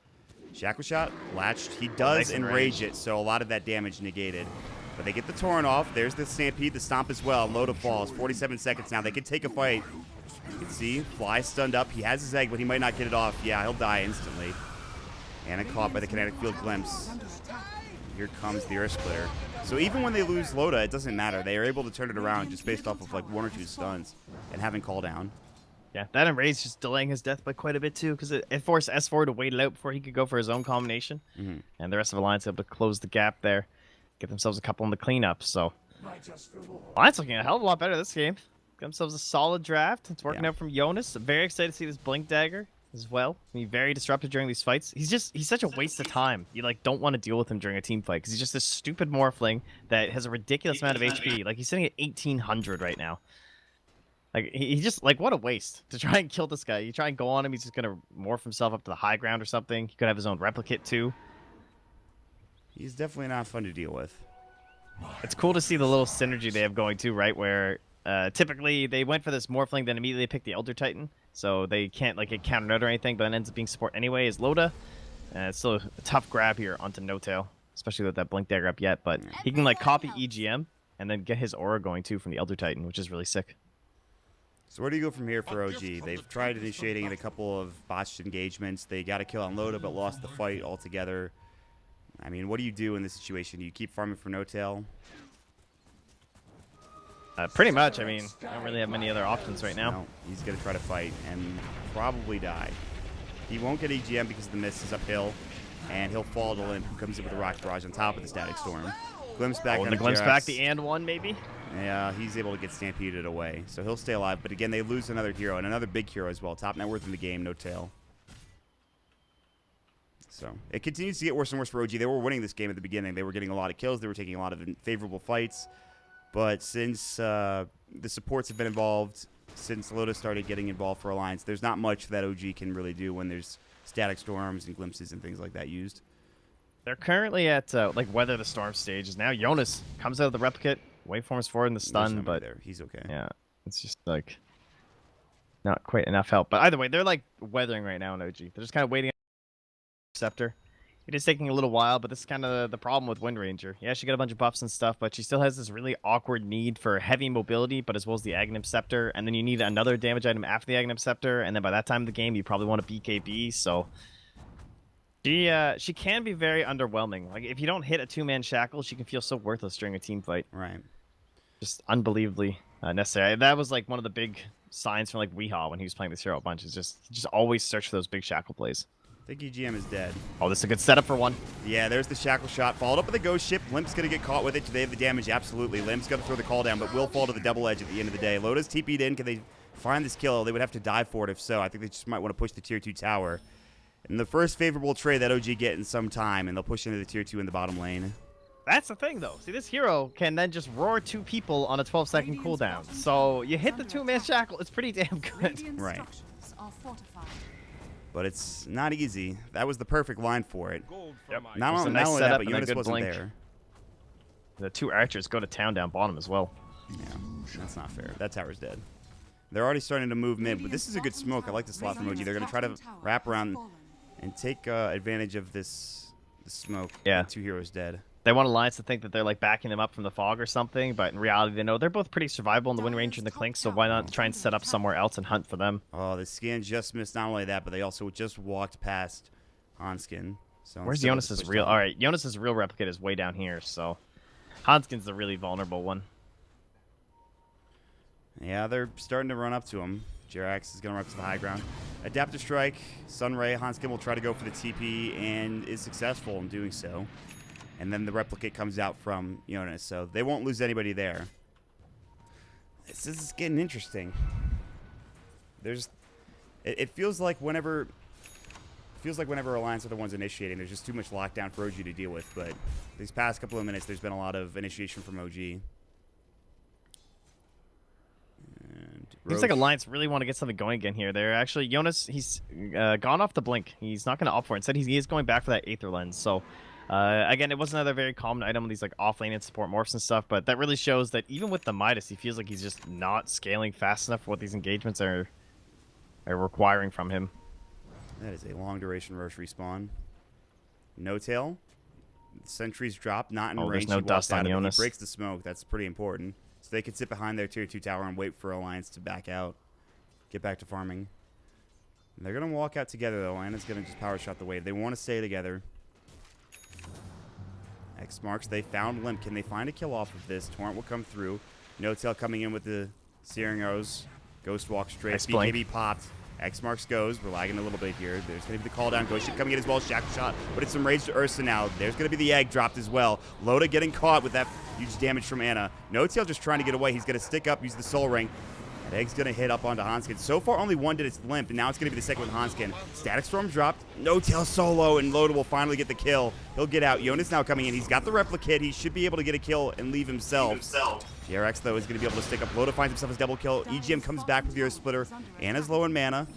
Shackle Shot, latched. He does enrage it, so a lot of that damage negated. But they get the Torrent off. There's the Stampede, the Stomp as well. Loda falls. 47 seconds now. They can take a fight. You can see Fly stunned up. He has his egg, but he might not get it off. Yeah, he'll die instantly. Anna caught by the Kinetic Field Glimpse. Here comes the Earth Splitter. So even when they lose Loda, it doesn't matter. They are able to turn it around just based off of like 1 or 2 stuns and having call down. Yeah, that enrage just delaying his death by quite a bit too, because it forced S4 to wait it out before he could go for his own combination. And the rest of Alliance able to close the gap there, get themselves a couple in the cleanup. So Alliance looking a hell of a lot better this game. Got themselves a solid draft. It's working out from Jonas. I'm very excited to see this Blink Dagger as well. Be very disruptive during these fights. He's such a waste of time. You like don't want to deal with him during a team fight because he's just this stupid Morphling that has a ridiculous amount of HP. Like he's sitting at 1800 right now. Like he just like what a waste to try and kill this guy. You try and go on him, he's just gonna morph himself up to the high ground or something. He could have his own replicate too. He's definitely not fun to deal with. It's cool to see the little synergy they have going too, right? Where typically they went for this Morphling, then immediately picked the Elder Titan, so they can't like get countered out or anything, but it ends up being support anyway. Is Loda, and it's still a tough grab here onto No Tail, especially with that Blink Dagger up yet. But he can like copy EGM and then get his aura going too from the Elder Titan, which is really sick. So where do you go from here for OG? They've tried initiating in a couple of botched engagements. They got a kill on Loda, but lost the fight altogether. I mean, what do you do in this situation? Do you keep farming for No Tail? Pretty much. I mean, I don't really have many other options right now. No, he's going to try to fight and probably die. He won't get EGM because the mist is uphill, and he'll fall to Limp, who comes in with a Rock Barrage on top of the Static Storm. Glimpse back on the Glimpse back, the and one maybe? Yeah, he's able to get stampeded away, so he'll stay alive. But again, they lose another hero, and another big hero as well. Top net worth in the game, No Tail. So it continues to get worse and worse for OG. They were winning this game at the beginning. They were getting a lot of kills. They were taking a lot of favorable fights. But since the supports have been involved, since Loda started getting involved for Alliance, there's not much that OG can really do when there's static storms and glimpses and things like that used. They're currently at like Weather the Storm stages now. Jonas comes out of the replicate, waveforms forward in the stun, but there. He's okay. Yeah, it's just like not quite enough help. But either way, they're like weathering right now in OG. They're just kind of waiting on Scepter. It is taking a little while, but this is kind of the problem with Wind Ranger. Yeah, she got a bunch of buffs and stuff, but she still has this really awkward need for heavy mobility, but as well as the Aghanim Scepter, and then you need another damage item after the Aghanim Scepter, and then by that time of the game, you probably want a BKB, so... She can be very underwhelming. Like, if you don't hit a two-man shackle, she can feel so worthless during a team fight. Right. Just unbelievably necessary. That was, like, one of the big signs from, like, Weehaw when he was playing this hero a bunch, is just always search for those big shackle plays. I think EGM is dead. Oh, this is a good setup for one. Yeah, there's the shackle shot. Followed up with a ghost ship. Limp's going to get caught with it. Do they have the damage? Absolutely. Limp's going to throw the call down, but will fall to the double edge at the end of the day. Loda's TP'd in. Can they find this kill? They would have to die for it if so. I think they just might want to push the tier 2 tower. And the first favorable trade that OG get in some time, and they'll push into the tier 2 in the bottom lane. That's the thing, though. See, this hero can then just roar 2 people on a 12-second cooldown. So you hit the two-man shackle. It's pretty damn good. Right. But it's not easy. That was the perfect line for it. Yep. Not only nice that, but and a Jonas good wasn't blink. there. The 2 archers go to town down bottom as well. Yeah, that's not fair. That tower's dead. They're already starting to move mid, but this is a good smoke. I like the slot from OG. They're going to try to wrap around and take advantage of this smoke. Yeah. 2 heroes dead. They want Alliance to think that they're like backing them up from the fog or something, but in reality they know they're both pretty survivable in the Wind Ranger and the Clink, so why not try and set up somewhere else and hunt for them? Oh, the scan just missed not only that, but they also just walked past Hanskin. So Where's Jonas's real? All right, Jonas's real replicate is way down here, so Hanskin's the really vulnerable one. Yeah, they're starting to run up to him. Jerax is going to run up to the high ground. Adaptive Strike, Sunray. Hanskin will try to go for the TP and is successful in doing so. And then the replicate comes out from Jonas, so they won't lose anybody there. This is getting interesting. It feels like whenever Alliance are the ones initiating, there's just too much lockdown for OG to deal with. But these past couple of minutes, there's been a lot of initiation from OG. Looks like Alliance really want to get something going again here. They're actually Jonas. He's gone off the blink. He's not going to opt for it. Instead, he is going back for that Aether Lens. So. Again, it was another very common item with these like off lane and support morphs and stuff, but that really shows that even with the Midas, he feels like he's just not scaling fast enough for what these engagements are requiring from him. That is a long duration Roche respawn. No tail. Sentries drop, not in range. There's no dust on Jonas. He breaks the smoke. That's pretty important. So they can sit behind their tier 2 tower and wait for Alliance to back out. Get back to farming. And they're going to walk out together, though. Anna's going to just power shot the wave. They want to stay together. X marks. They found Limp. Can they find a kill off of this? Torrent will come through. No tail coming in with the Searing Arrows. Ghost walk straight. BKB popped. X marks goes. We're lagging a little bit here. There's going to be the call down. Ghost ship coming in as well. Shackle shot. But it's some rage to Ursa now. There's going to be the egg dropped as well. Loda getting caught with that huge damage from Anna. No tail just trying to get away. He's going to stick up. Use the soul ring. That egg's going to hit up onto Hanskin. So far, only one did its Limp, and now it's going to be the second with Hanskin. Static Storm dropped. No tail solo, and Loda will finally get the kill. He'll get out. Jonas now coming in. He's got the replicate. He should be able to get a kill and leave himself. JRX, though, is going to be able to stick up. Loda finds himself his double kill. EGM comes back with the Earth Splitter. Anna's low in mana.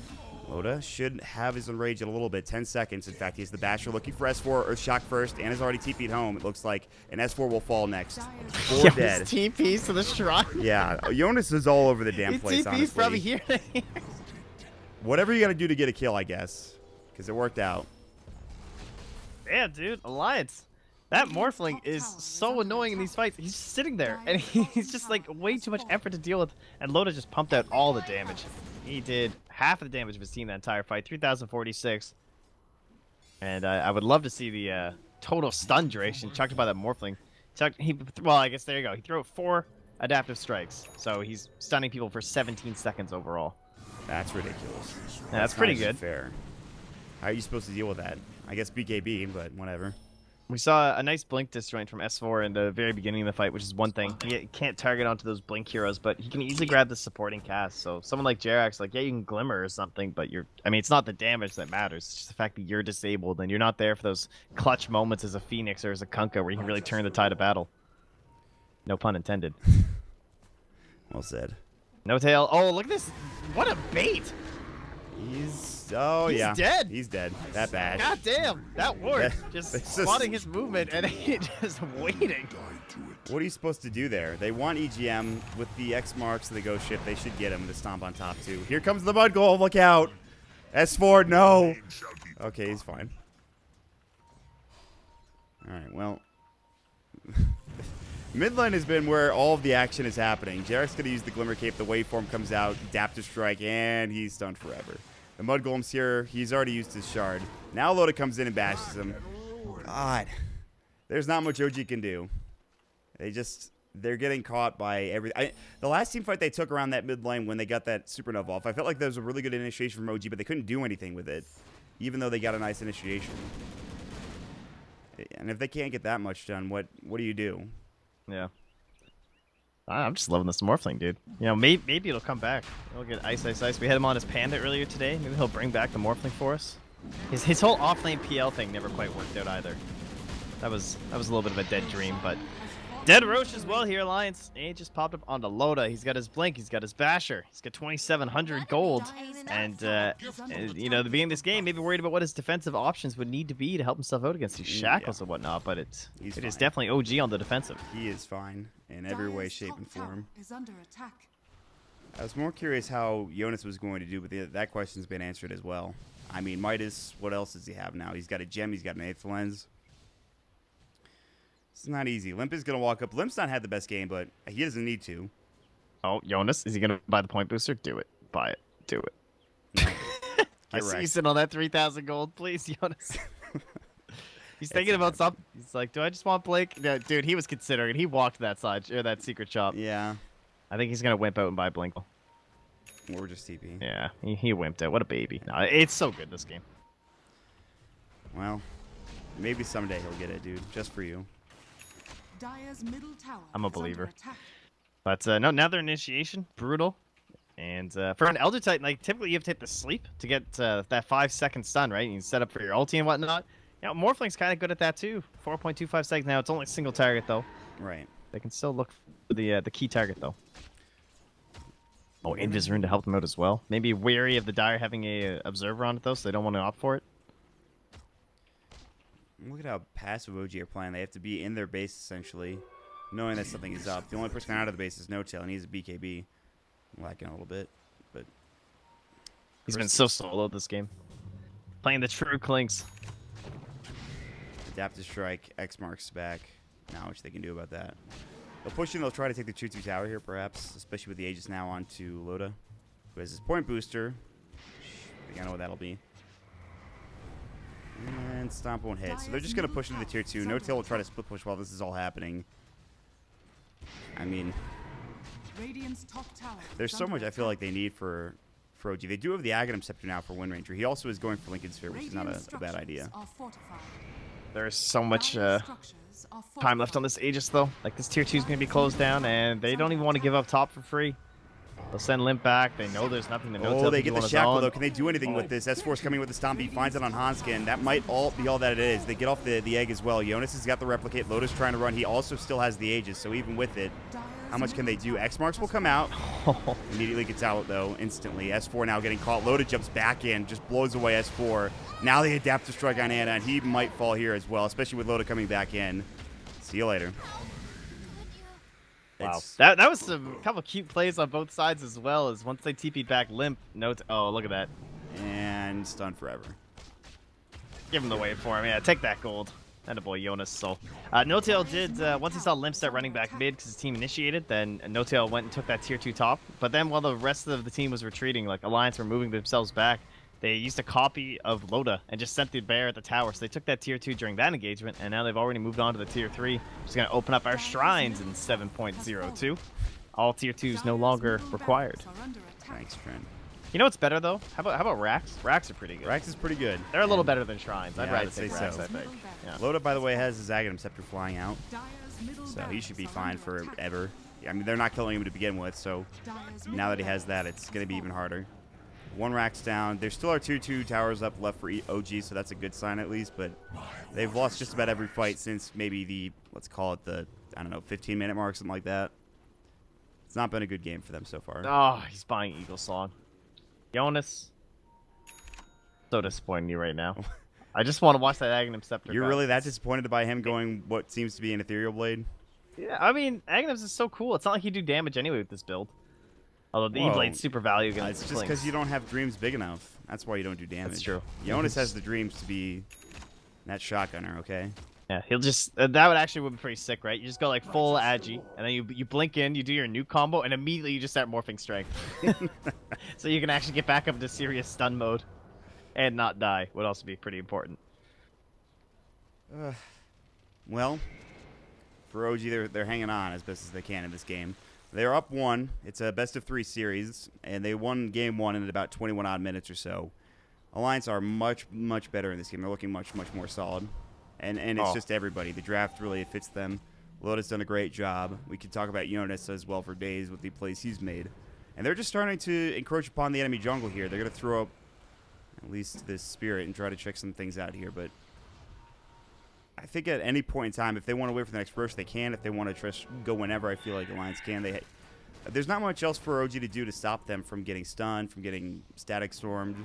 Loda should have his Enrage in a little bit. 10 seconds. In fact, he has the Basher looking for S4. Earthshock first. Anna's already TP'd home, it looks like. And S4 will fall next. 4 dead. TP's to the shrine. Yeah, Jonas is all over the damn place, honestly. TP's probably here. Whatever you got to do to get a kill, I guess. Because it worked out. Yeah, dude. Alliance. That Morphling is so annoying in these fights. He's just sitting there, and he's just like way too much effort to deal with. And Loda just pumped out all the damage. He did half of the damage of his team that entire fight, 3,046. And I would love to see the total stun duration chucked by that Morphling. Well, I guess there you go. He threw out 4 adaptive strikes, so he's stunning people for 17 seconds overall. That's ridiculous. Yeah, that's pretty good. Fair. How are you supposed to deal with that? I guess BKB, but whatever. We saw a nice blink disjoint from S4 in the very beginning of the fight, which is one thing. He can't target onto those blink heroes, but he can easily grab the supporting cast. So someone like Jerax, like, yeah, you can glimmer or something, but I mean, it's not the damage that matters. It's just the fact that you're disabled and you're not there for those clutch moments as a Phoenix or as a Kunkka where you can really turn the tide of battle. No pun intended. Well said. No tail. Oh, look at this. What a bait. He's dead. He's dead. That bad. God damn. That worked. That's Just just- spotting his movement and he just waiting. What are you supposed to do there? They want EGM with the X marks of the ghost ship. They should get him to stomp on top too. Here comes the mud goal. Look out. S4, no. Okay, he's fine. All right, well. Midline has been where all of the action is happening. Jarek's going to use the Glimmer Cape. The waveform comes out. Adaptive Strike, and he's stunned forever. The Mud Golem's here. He's already used his shard. Now Loda comes in and bashes him. God. There's not much OG can do. They're getting caught by everything. The last team fight they took around that mid lane when they got that Supernova off, I felt like that was a really good initiation from OG, but they couldn't do anything with it, even though they got a nice initiation. And if they can't get that much done, what do you do? Yeah. I'm just loving this Morphling, dude. You know, maybe it'll come back. He'll get Ice. We had him on his Panda earlier today. Maybe he'll bring back the Morphling for us. His whole off-lane PL thing never quite worked out either. That was a little bit of a dead dream, but Dead Roche as well here, Alliance. And he just popped up onto Loda. He's got his Blink. He's got his Basher. He's got 2,700 gold. And, you know, the beginning of this game, maybe worried about what his defensive options would need to be to help himself out against these shackles and whatnot. But it is definitely OG on the defensive. He is fine in every way, shape, and form. Is under attack. I was more curious how Jonas was going to do, but that question's been answered as well. I mean, Midas, what else does he have now? He's got a gem. He's got an 8th lens. It's not easy. Limp is going to walk up. Limp's not had the best game, but he doesn't need to. Oh, Jonas, is he going to buy the point booster? Do it. Buy it. Do it. No. I see you sit on that 3,000 gold, please, Jonas. He's thinking about something. He's like, do I just want Blake? No, dude, he was considering. He walked that side, or that secret shop. Yeah. I think he's going to wimp out and buy Blink. Or just TP. Yeah, he wimped out. What a baby. No, it's so good, this game. Well, maybe someday he'll get it, dude. Just for you. Dire's middle tower I'm a is under believer. attack. But no, now their initiation, brutal. And for an Elder Titan, like typically you have to hit the sleep to get that 5-second stun, right? You can set up for your ulti and whatnot. You know, Morphling's kind of good at that too. 4.25 seconds now. It's only a single target though. Right. They can still look for the key target though. Oh, Invis Rune to help them out as well. Maybe wary of the Dire having a observer on it though, so they don't want to opt for it. Look at how passive OG are playing. They have to be in their base, essentially, knowing that something is up. The only person out of the base is No Tail, and he's a BKB. Lacking a little bit, but... He's been so solo this game. Playing the true Clinks. Adaptive Strike, X marks back. Not much they can do about that. They'll push in, they'll try to take the 2-2 tower here, perhaps, especially with the Aegis now onto Loda, who has his point booster. I think I know what that'll be. And Stomp won't hit. So they're just going to push into the tier 2. No Tail will try to split push while this is all happening. I mean, Radiant's top tower there's is so under much I feel like they need for OG. They do have the Aghanim Scepter now for Wind Ranger. He also is going for Lincoln Sphere, which is not a bad idea. are fortified. There's so much Dire structures are time left on this Aegis though. Like this tier 2 is going to be closed down, and they don't even want to give up top for free. They'll send Limp back. They know there's nothing to No Tail Oh, they can get do the on his shackle own. though. Can they do anything with this? S4's coming with the stomp. He finds it on Hanskin. That might all be all that it is. They get off the egg as well. Jonas has got the replicate. Loda's trying to run. He also still has the Aegis, so even with it, how much can they do? X marks will come out. Immediately gets out though, instantly. S4 now getting caught. Loda jumps back in, just blows away S4. Now they adapt to strike on Anna, and he might fall here as well, especially with Loda coming back in. See you later. Wow, It's- that was some couple cute plays on both sides as well. As once they TP'd back, Limp, oh look at that, and stunned forever. give him the wave for him. Yeah, take that gold. And a boy Jonas. So No Tail did once he saw Limp start running back mid because his team initiated. Then No Tail went and took that tier 2 top. But then while the rest of the team was retreating, like Alliance were moving themselves back, they used a copy of Loda and just sent the bear at the tower. So they took that tier 2 during that engagement, and now they've already moved on to the tier 3. Which is going to open up our shrines in 7.02. All tier 2s no longer required. Thanks, Trent. You know what's better though? How about racks? Racks are pretty good. Rax is pretty good. They're a little better than shrines. I'd Yeah, rather I'd say take racks, so. I think. Yeah. Loda, by the way, has his Aghanim Scepter flying out, Dire's middle so he should be barracks are fine under attack. forever. I mean, they're not killing him to begin with, so Dire's now that he middle has that, barracks it's going to be has even fallen. harder. One Rack's down. There still are 2 towers up left for OG, so that's a good sign at least, but they've lost just about every fight since maybe the, let's call it the, I don't know, 15-minute mark, something like that. It's not been a good game for them so far. Oh, he's buying Eagle Song. Jonas. So disappointing you right now. I just want to watch that Aghanim Scepter. You're go. really that disappointed by him going what seems to be an Ethereal Blade? Yeah, I mean, Aghanim's is so cool. It's not like you do damage anyway with this build. Although the Whoa. E-Blade's super value against It's just Flinks. because you don't have dreams big enough. That's why you don't do damage. That's true. Jonas has the dreams to be that shotgunner, okay? Yeah, he'll just that would actually be pretty sick, right? You just go like full Agi, and then you blink in, you do your new combo, and immediately you just start morphing strength. So you can actually get back up into serious stun mode, and not die. Would also be pretty important. Well, for OG, they're hanging on as best as they can in this game. They're up 1. It's a best-of-3 series, and they won game 1 in about 21-odd minutes or so. Alliance are much, much better in this game. They're looking much, much more solid. And it's just everybody. The draft really fits them. Loda's done a great job. We could talk about Jonas as well for days with the plays he's made. And they're just starting to encroach upon the enemy jungle here. They're going to throw up at least this spirit and try to check some things out here. But I think at any point in time, if they want to wait for the next rush, they can. If they want to go whenever, I feel like Alliance can. There's not much else for OG to do to stop them from getting stunned, from getting static stormed.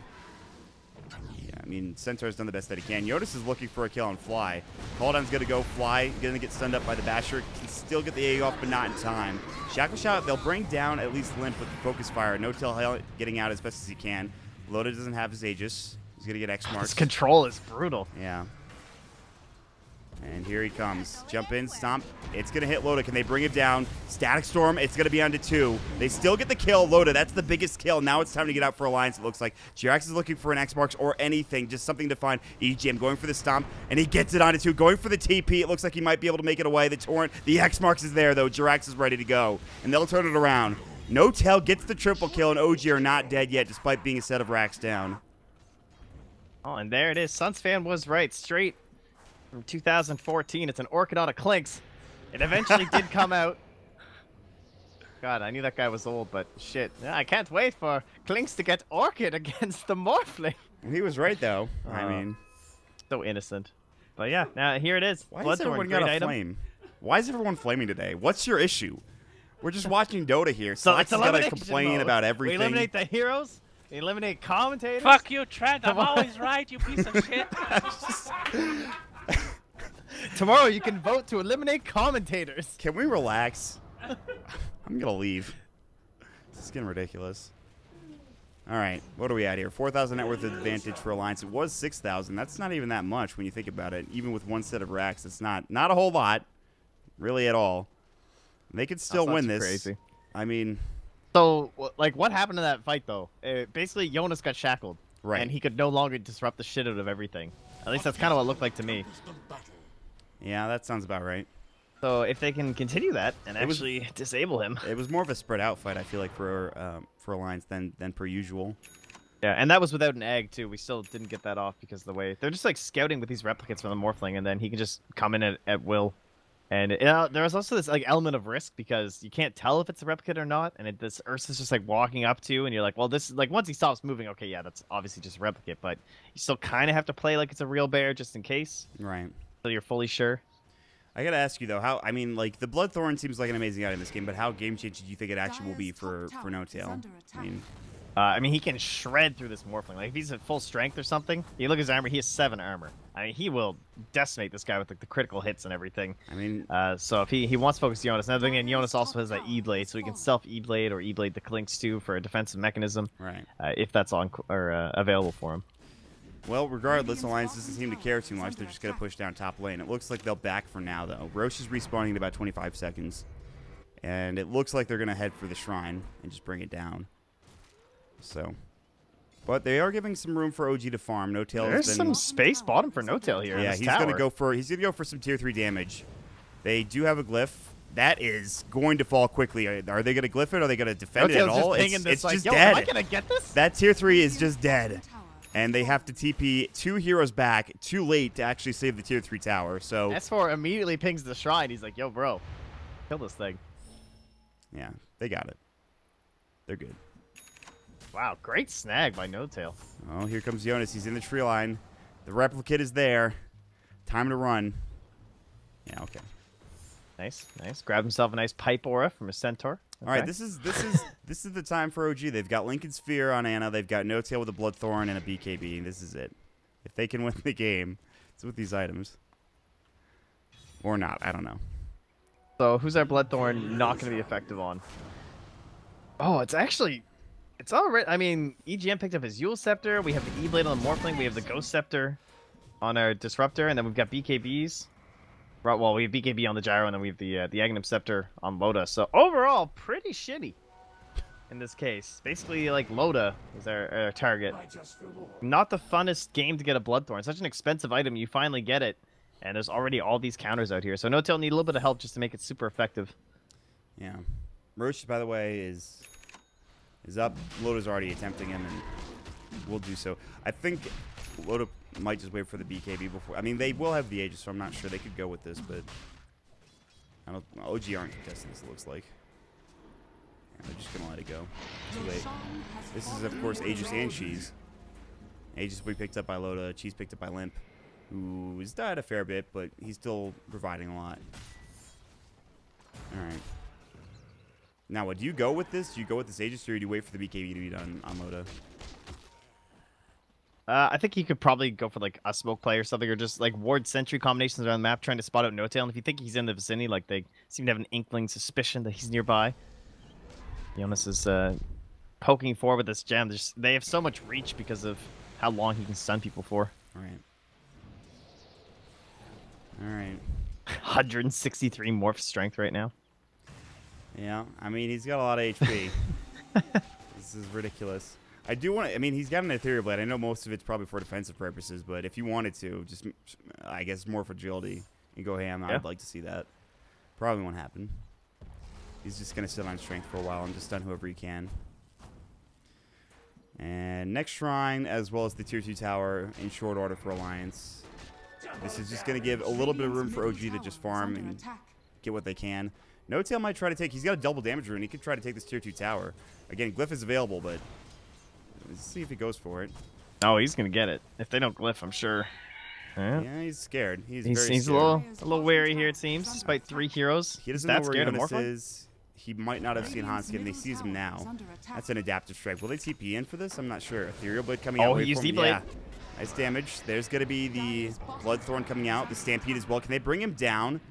Yeah, I mean, Centaur's done the best that he can. Jonas is looking for a kill on Fly. Caldown's going to go Fly, going to get stunned up by the Basher. Can still get the A off, but not in time. Shackle Shot, they'll bring down at least Limp with the Focus Fire. No-Tail getting out as best as he can. Loda doesn't have his Aegis. He's going to get X marks. His control is brutal. Yeah. And here he comes. Jump in, stomp. It's going to hit Loda. Can they bring him down? Static Storm, it's going to be on to 2. They still get the kill. Loda, that's the biggest kill. Now it's time to get out for Alliance, it looks like. Jirax is looking for an X marks or anything, just something to find. EGM going for the stomp, and he gets it on to 2. Going for the TP. It looks like he might be able to make it away. The Torrent, the X marks is there, though. Jirax is ready to go, and they'll turn it around. No-Tail gets the triple kill, and OG are not dead yet, despite being a set of racks down. Oh, and there it is. Sunsfan was right. Straight from 2014. It's an Orchid on a Clinks. It eventually did come out. God, I knew that guy was old, but shit. Yeah, I can't wait for Clinks to get Orchid against the Morphling. He was right, though. I mean, so innocent. But yeah, now here it is. why has everyone got a flame? Why is everyone flaming today? What's your issue? We're just watching Dota here. So Slack's it's got to elimination complain mode. about everything. We eliminate the heroes. We eliminate commentators. Fuck you, Trent. I'm always right, you piece of shit. Tomorrow you can vote to eliminate commentators. Can we relax? I'm gonna leave. This is getting ridiculous. All right, what are we at here? 4,000 net worth of advantage for Alliance. It was 6,000. That's not even that much when you think about it. Even with one set of racks, it's not a whole lot, really at all. They could still win this. Crazy. I mean, so like, what happened to that fight though? Basically, Jonas got shackled, right? And he could no longer disrupt the shit out of everything. At least that's kind of what it looked like to me. Yeah, that sounds about right. So if they can continue that and actually disable him, it was more of a spread out fight. I feel like for Alliance than per usual. Yeah, and that was without an egg too. We still didn't get that off because of the way they're just like scouting with these replicates from the Morphling, and then he can just come in at will. And there was also this like element of risk because you can't tell if it's a replicate or not, and this Ursa's just like walking up to you, and you're like, well, this is like once he stops moving, okay, yeah, that's obviously just a replicate, but you still kind of have to play like it's a real bear just in case. Right. So you're fully sure. I gotta ask you though, how I mean, like the Bloodthorn seems like an amazing item in this game, but how game changing do you think it actually will be for No-Tail? I mean, he can shred through this Morphling. Like if he's at full strength or something, you look at his armor, he has 7 armor. I mean, he will decimate this guy with like the critical hits and everything. I mean, so if he wants to focus Jonas, another thing, and Jonas also has that E-Blade, so he can self E-Blade or E-Blade the Clinks too for a defensive mechanism. Right. If that's on or available for him. Well, regardless, Alliance doesn't seem to care too much. They're just going to push down top lane. It looks like they'll back for now, though. Roche is respawning in about 25 seconds. And it looks like they're going to head for the Shrine and just bring it down. So, but they are giving some room for OG to farm. No-Tail has There's been... some space bottom for No-Tail here. Yeah, he's going to go for some tier 3 damage. They do have a glyph. That is going to fall quickly. Are they going to glyph it? Are they going to defend it at all? It's like, just yo, dead. Am I going to get this? That tier 3 is just dead. And they have to TP 2 heroes back too late to actually save the tier 3 tower. So S4 immediately pings the shrine. He's like, yo, bro, kill this thing. Yeah, they got it. They're good. Wow, great snag by No-Tail. Oh, here comes Jonas. He's in the tree line. The replicate is there. Time to run. Yeah, okay. Nice, nice. Grabbed himself a nice pipe aura from a centaur. All right, this is the time for OG. They've got Lincoln Sphere on Ana. They've got No Tail with a Bloodthorn and a BKB. This is it. If they can win the game, it's with these items. Or not, I don't know. So who's our Bloodthorn not going to be effective on? Oh, it's all right. I mean, EGM picked up his Yule Scepter. We have the E-Blade on the Morphling. We have the Ghost Scepter on our Disruptor. And then we've got BKBs. Right, well, we have BKB on the Gyro, and then we have the Aghanim Scepter on Loda. So overall, pretty shitty in this case. Basically, like, Loda is our target. Not the funnest game to get a Bloodthorn. Such an expensive item, you finally get it. And there's already all these counters out here. So No Tail need a little bit of help just to make it super effective. Yeah. Roche, by the way, is up. Loda's already attempting him, and will do so. I think Loda might just wait for the BKB before. I mean, they will have the Aegis, so I'm not sure they could go with this, but I don't. OG aren't contesting this. It looks like. Yeah, they're just gonna let it go. Too late. This is, of course, Aegis and Cheese. Aegis will be picked up by Loda. Cheese picked up by Limp, who has died a fair bit, but he's still providing a lot. All right. Now, what do you go with this? Do you go with this Aegis, or do you wait for the BKB to be done on Loda? I think he could probably go for like a smoke play or something, or just like ward sentry combinations around the map, trying to spot out No Tail. And if you think he's in the vicinity, like they seem to have an inkling suspicion that he's nearby. Jonas is poking forward with this gem. They have so much reach because of how long he can stun people for. All right. All right. 163 morph strength right now. Yeah, I mean, he's got a lot of HP. This is ridiculous. I do want to, I mean, he's got an Ethereal Blade. I know most of it's probably for defensive purposes, but if you wanted to, just, I guess, more for agility and go ham, yeah. I'd like to see that. Probably won't happen. He's just going to sit on strength for a while and just stun whoever he can. And next shrine, as well as the tier 2 tower in short order for Alliance. This is just going to give a little bit of room for OG to just farm and get what they can. No Tail might try to take, he's got a double damage rune. He could try to take this tier 2 tower. Again, Glyph is available, but let's see if he goes for it. Oh, he's going to get it. If they don't Glyph, I'm sure. Yeah, he's scared. He's very he's scared. a little wary here, it seems, despite 3 heroes. He doesn't That know where scared of Jonas Morphling? is. He might not have seen Hanskin. They sees him now. That's an adaptive strike. Will they TP in for this? I'm not sure. Ethereal Blade coming out. Oh, he used E-Blade. Yeah. Nice damage. There's going to be the Bloodthorn coming out. The Stampede as well. Can they bring him down?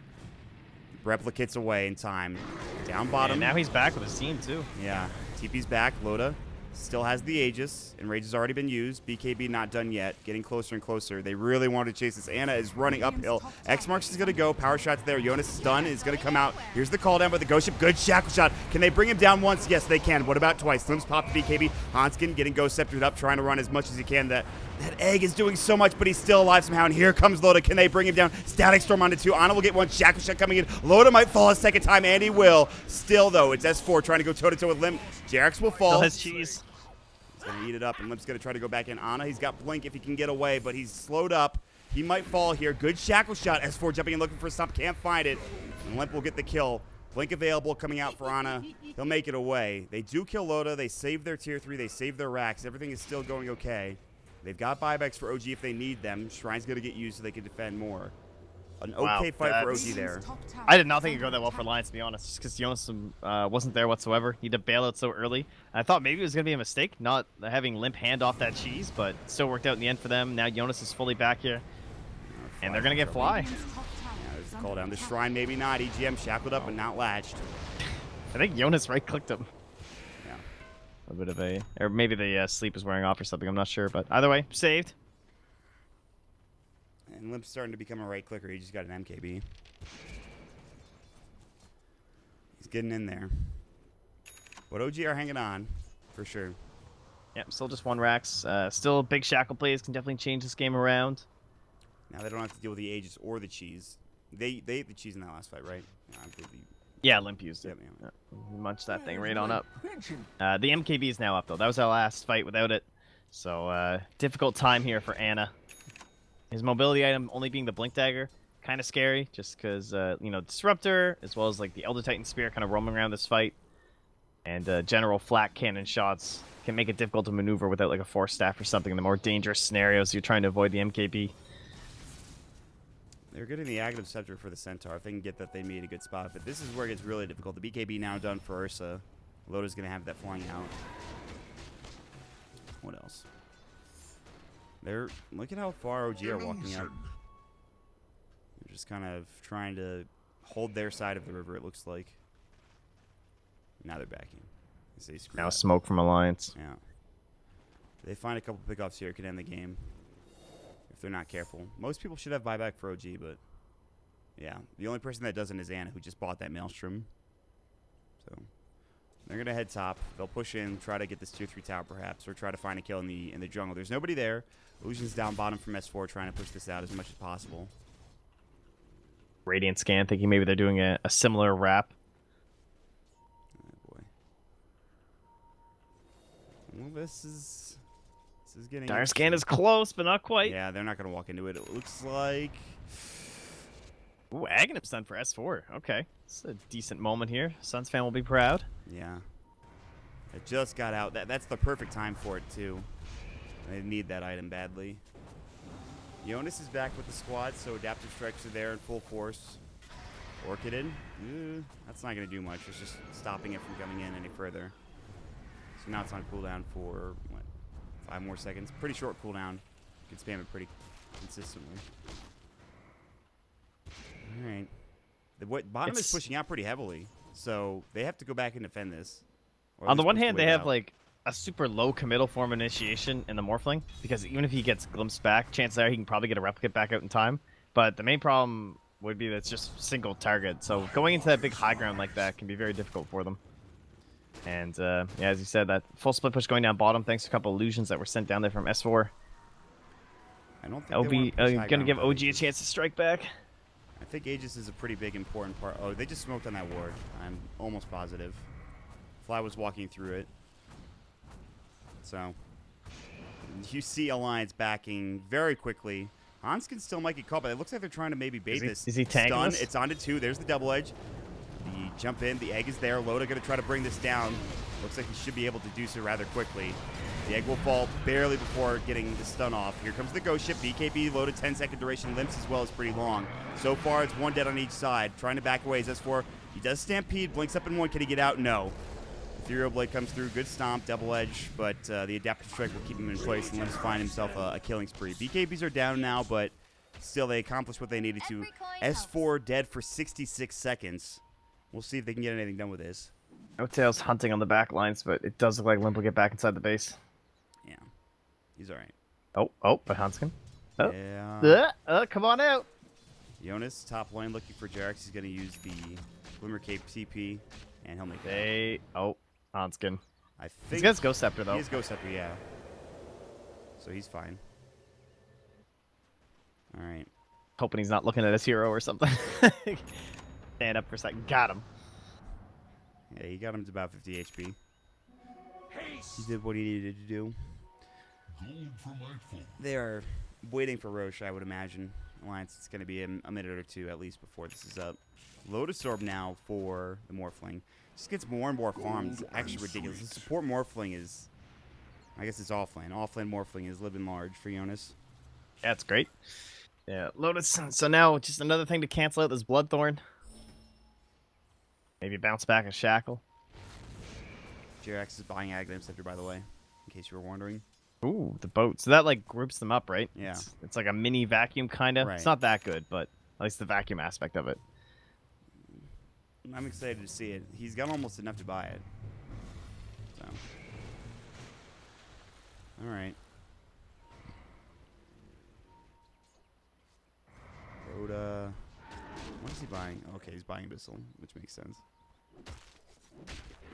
Replicates away in time. Down bottom. And now he's back with his team, too. Yeah. TP's back. Loda still has the Aegis, and Rage has already been used. BKB not done yet. Getting closer and closer. They really want to chase this. Ana is running uphill. X-Marks is going to go. Power shot's there. Jonas' stun is going to come out. Here's the call down by the Ghost Ship. Good shackle shot. Can they bring him down once? Yes, they can. What about twice? Slim's popped the BKB. Hanskin getting Ghost Sceptered up, trying to run as much as he can. That egg is doing so much, but he's still alive somehow. And here comes Loda. Can they bring him down? Static Storm onto 2. Ana will get one. Shackle shot coming in. Loda might fall a second time, and he will. Still, though, it's S4 trying to go toe-to-toe with Limp. Jarex will fall. Still has cheese. He's going to eat it up, and Limp's going to try to go back in. Ana, he's got Blink if he can get away, but he's slowed up. He might fall here. Good shackle shot. S4 jumping in, looking for a stump. Can't find it. And Limp will get the kill. Blink available coming out for Ana. He'll make it away. They do kill Loda. They save their tier 3. They save their racks. Everything is still going okay. They've got buybacks for OG if they need them. Shrine's going to get used so they can defend more. An okay fight for OG there. I did not think it'd go that well for Alliance, to be honest, just because Jonas wasn't there whatsoever. He had to bail out so early. I thought maybe it was going to be a mistake, not having Limp hand off that cheese, but still worked out in the end for them. Now Jonas is fully back here, and they're going to get Fly. Yeah, there's a call down. The Shrine, maybe not. EGM shackled up and not latched. I think Jonas right-clicked him. Yeah. A bit of a... Or maybe the sleep is wearing off or something, I'm not sure, but either way, saved. And Limp's starting to become a right clicker. He just got an MKB. He's getting in there. But OG are hanging on, for sure. Yep, still just 1 racks. Still big shackle plays can definitely change this game around. Now they don't have to deal with the Aegis or the cheese. They ate the cheese in that last fight, right? Yeah, I believe Yeah, Limp used it. Yeah. Munched that thing right on up. The MKB is now up, though. That was our last fight without it. So, difficult time here for Ana. His mobility item only being the Blink Dagger, kind of scary, just because, you know, Disruptor, as well as, like, the Elder Titan Spear kind of roaming around this fight. And general flat cannon shots can make it difficult to maneuver without, like, a Force Staff or something in the more dangerous scenarios you're trying to avoid the MKB. They're getting the Aghanim Scepter for the Centaur. If they can get that, they made a good spot. But this is where it gets really difficult. The BKB now done for Ursa. Loda's going to have that flying out. What else? Look at how far OG are walking up. They're just kind of trying to hold their side of the river, it looks like. Now they're backing. They say screw Now that. smoke from Alliance. Yeah. They find a couple pickoffs here, could end the game. If they're not careful. Most people should have buyback for OG, but yeah. The only person that doesn't is Anna, who just bought that Maelstrom. So they're going to head top. They'll push in, try to get this tier 3 tower perhaps, or try to find a kill in the jungle. There's nobody there. Illusion's down bottom from S4, trying to push this out as much as possible. Radiant scan, thinking maybe they're doing a similar wrap. Oh boy. Well, this is getting... Dire scan is close, but not quite. Yeah, they're not going to walk into it. It looks like... Ooh, Aghanim stun for S4. Okay. It's a decent moment here. Suns fan will be proud. Yeah. It just got out. That's the perfect time for it, too. They need that item badly. Jonas is back with the squad, so adaptive strikes are there in full force. Orchid in. That's not going to do much. It's just stopping it from coming in any further. So now it's on cooldown for, what, 5 more seconds? Pretty short cooldown. You can spam it pretty consistently. All right. The bottom is pushing out pretty heavily, so they have to go back and defend this. On the one hand, they have like a super low committal form initiation in the Morphling, because even if he gets glimpsed back, chances are he can probably get a replicate back out in time. But the main problem would be that it's just single target, so going into that big high ground like that can be very difficult for them. And yeah, as you said, that full split push going down bottom, thanks to a couple illusions that were sent down there from S4. I don't think that will be going to give OG a chance to strike back. I think Aegis is a pretty big important part. Oh, they just smoked on that ward. I'm almost positive. Fly was walking through it. So, you see Alliance backing very quickly. Hanskin still might get caught, but it looks like they're trying to maybe bait this. Is he tanking stun? this? It's onto 2. There's the double edge. The jump in. The egg is there. Loda going to try to bring this down. Looks like he should be able to do so rather quickly. The egg will fall barely before getting the stun off. Here comes the ghost ship. BKB loaded 10-second duration. Limps as well is pretty long. So far, it's 1 dead on each side. Trying to back away as S4. He does stampede. Blinks up in 1. Can he get out? No. Ethereal Blade comes through. Good stomp. Double edge. But the adaptive strike will keep him in place and Limps find himself a killing spree. BKBs are down now, but still they accomplished what they needed to. S4 dead for 66 seconds. We'll see if they can get anything done with this. Otail's hunting on the back lines, but it does look like Limp will get back inside the base. Yeah. He's alright. But Hanskin. Oh. Yeah. Come on out. Jonas, top lane, looking for Jarex. He's going to use the Glimmer Cape CP, and he'll make it. Hanskin. I think He's got his Ghost Scepter, though. He has Ghost Scepter, yeah. So he's fine. Alright. Hoping he's not looking at his hero or something. Stand up for a second. Got him. Yeah, he got him to about 50 HP. He did what he needed to do. They are waiting for Roche, I would imagine. Alliance, it's going to be a minute or 2 at least before this is up. Lotus Orb now for the Morphling. Just gets more and more farms. It's actually ridiculous. The support Morphling is... I guess it's offlane. Offlane Morphling is living large for Jonas. Yeah, it's great. Yeah, Lotus. So now, just another thing to cancel out this Bloodthorn. Maybe bounce back a Shackle. Jarex is buying Aghanim Scepter, by the way, in case you were wondering. Ooh, the boat. So that, like, groups them up, right? Yeah. It's like a mini vacuum, kind of. Right. It's not that good, but at least the vacuum aspect of it. I'm excited to see it. He's got almost enough to buy it. So. Alright. Rhoda. What is he buying? Okay, he's buying Abyssal, which makes sense.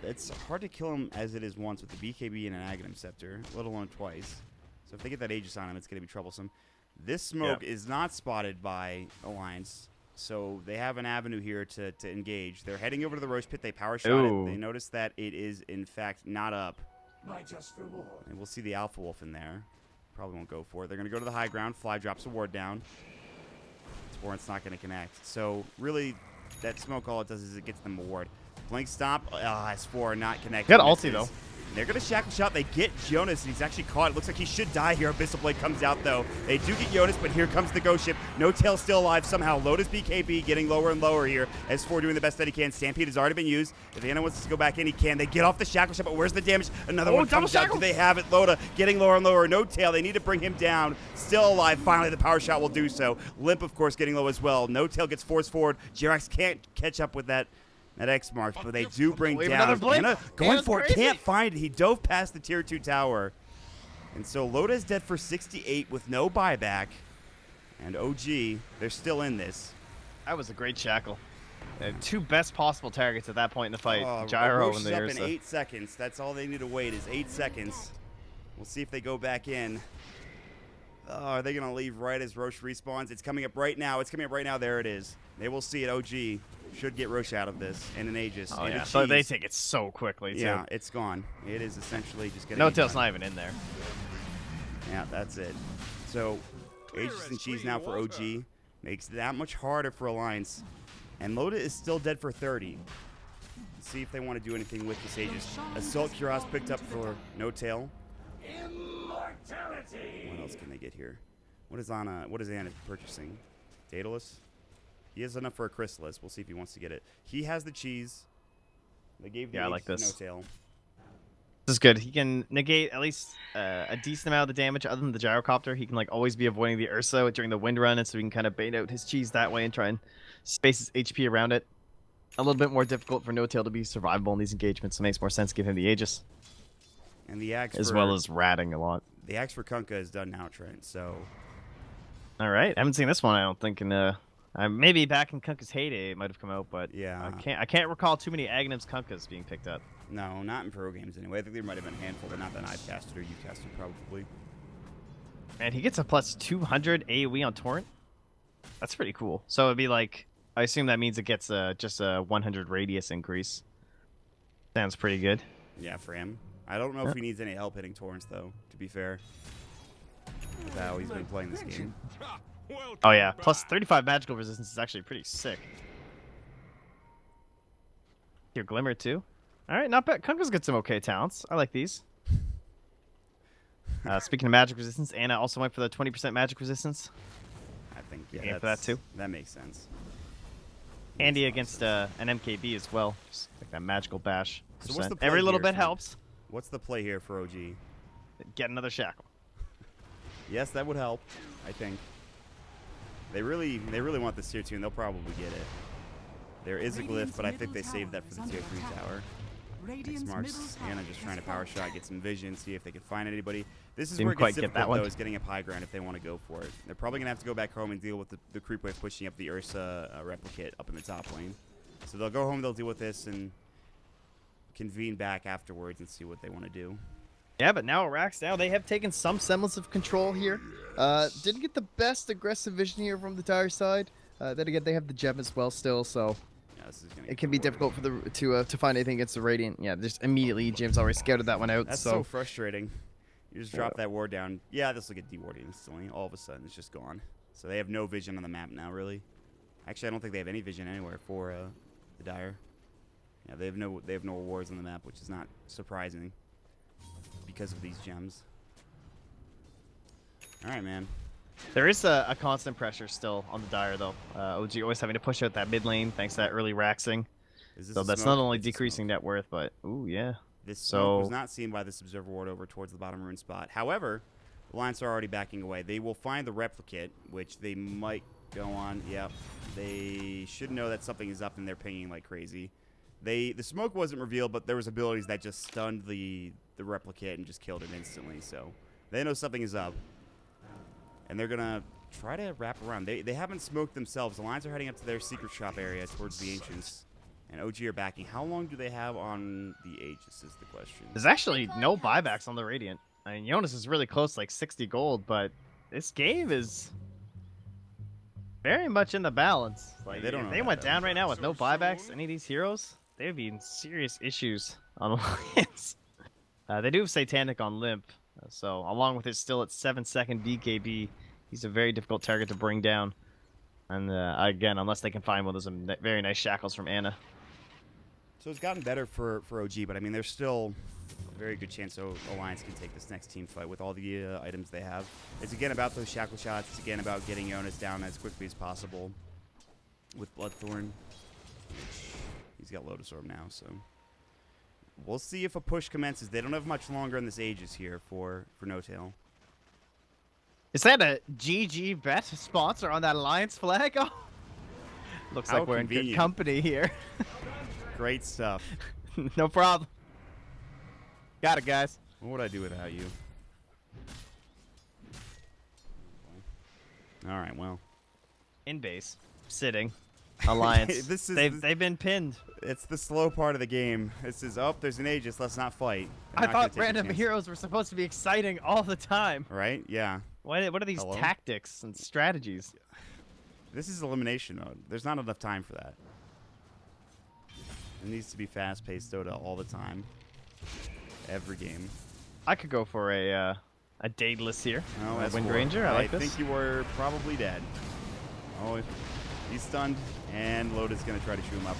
It's hard to kill him as it is once with the BKB and an Aghanim Scepter, let alone twice. So if they get that Aegis on him, it's going to be troublesome. This smoke is not spotted by Alliance, so they have an avenue here to engage. They're heading over to the Roche Pit. They power shot it. They notice that it is, in fact, not up. And we'll see the Alpha Wolf in there. Probably won't go for it. They're going to go to the high ground. Fly drops a ward down. It's not going to connect. So, really, that smoke, all it does is it gets them a ward. Blink Stomp. S4 not connected. Got ulti, though. They're going to shackle shot. They get Jonas, and he's actually caught. It looks like he should die here. Abyssal Blade comes out, though. They do get Jonas, but here comes the Ghost Ship. No Tail still alive somehow. Lotus BKB getting lower and lower here. S4 doing the best that he can. Stampede has already been used. If Anna wants to go back in, he can. They get off the shackle shot, but where's the damage? Another one comes out. Do they have it? Loda getting lower and lower. No Tail. They need to bring him down. Still alive. Finally, the power shot will do so. Limp, of course, getting low as well. No Tail gets forced forward. Jirax can't catch up with that X marks, but they do bring down. Anna going for it, can't find it. He dove past the tier 2 tower. And so Loda is dead for 68 with no buyback. And OG, they're still in this. That was a great shackle. Two best possible targets at that point in the fight. Gyro and the up Ursa. in 8 seconds. That's all they need to wait is 8 seconds. We'll see if they go back in. Oh, are they going to leave right as Roche respawns? It's coming up right now. It's coming up right now. There it is. They will see it. OG should get Roche out of this and an Aegis. Oh, and yeah. a So they cheese. take it so quickly, too. Yeah, it's gone. It is essentially just getting. No Tail's not even in there. Yeah, that's it. So, Aegis and cheese now for OG. Makes it that much harder for Alliance. And Loda is still dead for 30. Let's see if they want to do anything with this Aegis. Assault Cuirass picked up for No Tail. What else can they get here? What is Anna purchasing? Daedalus? He has enough for a Chrysalis. We'll see if he wants to get it. He has the cheese. They gave the I like Aegis this. to No Tail. This is good. He can negate at least a decent amount of the damage other than the gyrocopter. He can like always be avoiding the Ursa during the wind run, and so he can kind of bait out his cheese that way and try and space his HP around it. A little bit more difficult for No Tail to be survivable in these engagements, so it makes more sense to give him the Aegis. And the axe As for, well as ratting a lot. the axe for Kunkka is done now, Trent. So All right, I haven't seen this one. I don't think in maybe back in Kunkka's heyday it might have come out, but yeah, I can't recall too many Agnim's Kunkkas being picked up. no, not in pro games anyway. I think there might have been a handful, but not that I've casted or you casted probably. And he gets a plus 200 AoE on Torrent. That's pretty cool. So it'd be like, I assume that means it gets just a 100 radius increase. Sounds pretty good. Yeah, for him. I don't know if he needs any help hitting torrents though. To be fair, with how he's been playing this game. Oh yeah, plus 35 magical resistance is actually pretty sick. Your Glimmer too. All right, not bad. Kunkka's got some okay talents. I like these. Speaking of magic resistance, Anna also went for the 20% magic resistance. I think Aim for that too. That makes sense. Andy against an MKB as well. Just like that magical bash. So what's the play Every little here, bit Trent? helps. What's the play here for OG? Get another shackle. Yes, that would help. I think. They really want this tier 2, and they'll probably get it. There is a glyph, but I think they saved that for the tier 3 tower. Next marks Anna just trying to power shot, get some vision, see if they can find anybody. This is Didn't where it quite gets get difficult, that one. though, is getting up high ground if they want to go for it. They're probably going to have to go back home and deal with the creep wave pushing up the Ursa replicate up in the top lane. So they'll go home, they'll deal with this, and convene back afterwards and see what they want to do. Yeah, but now Arax, now they have taken some semblance of control here. Didn't get the best aggressive vision here from the Dire side. Then again, they have the gem as well still, so Yeah, this is gonna it can be difficult for the to find anything against the Radiant. Yeah, just immediately Jim's already scouted that one out. That's so frustrating. You just drop that ward down. Yeah, this will get dewarded instantly. All of a sudden, it's just gone. So they have no vision on the map now, really. Actually, I don't think they have any vision anywhere for the Dire. Yeah, they have no rewards on the map, which is not surprising because of these gems. All right, man. There is a constant pressure still on the Dire, though. OG always having to push out that mid lane thanks to that early raxing. Is this So a that's smoke? not only It's a decreasing smoke. net worth, but ooh yeah. This smoke was So not seen by this observer ward over towards the bottom rune spot. However, the Alliance are already backing away. They will find the replicate, which they might go on. Yep. They should know that something is up and they're pinging like crazy. The smoke wasn't revealed, but there was abilities that just stunned the replicate and just killed it instantly. So they know something is up. And they're going to try to wrap around. They haven't smoked themselves. The Alliance are heading up to their secret shop area towards the Ancients. And OG are backing. How long do they have on the Aegis is the question. there's actually no buybacks on the Radiant. I mean, Jonas is really close, like 60 gold, but this game is very much in the balance. Like, they don't know if they that, went though. down right now with no buybacks, any of these heroes, they would be in serious issues on Alliance. They do have Satanic on Limp, so along with his still at 7-second BKB, he's a very difficult target to bring down. And again, unless they can find one of those very nice shackles from Anna. So it's gotten better for OG, but I mean, there's still a very good chance Alliance can take this next team fight with all the items they have. It's again about those shackle shots. It's again about getting Jonas down as quickly as possible with Bloodthorn. He's got Lotus Orb now, so we'll see if a push commences. They don't have much longer in this Aegis here for No-Tail. Is that a GG bet sponsor on that Alliance flag? Oh, looks How like we're in good convenient. company here. Great stuff. No problem. Got it, guys. What would I do without you? All right, well. In base, sitting. Alliance. They've been pinned. It's the slow part of the game. This is, oh, there's an Aegis. Let's not fight. They're I not gonna thought take a random chance. heroes were supposed to be exciting all the time. Right? Yeah. What are these Hello? tactics and strategies? This is elimination mode. There's not enough time for that. It needs to be fast-paced Dota all the time. Every game. I could go for a Daedalus here. Oh, A S4. Wind Ranger. I like this. think you were probably dead. Oh, he's stunned, and Lotus going to try to shoot him up.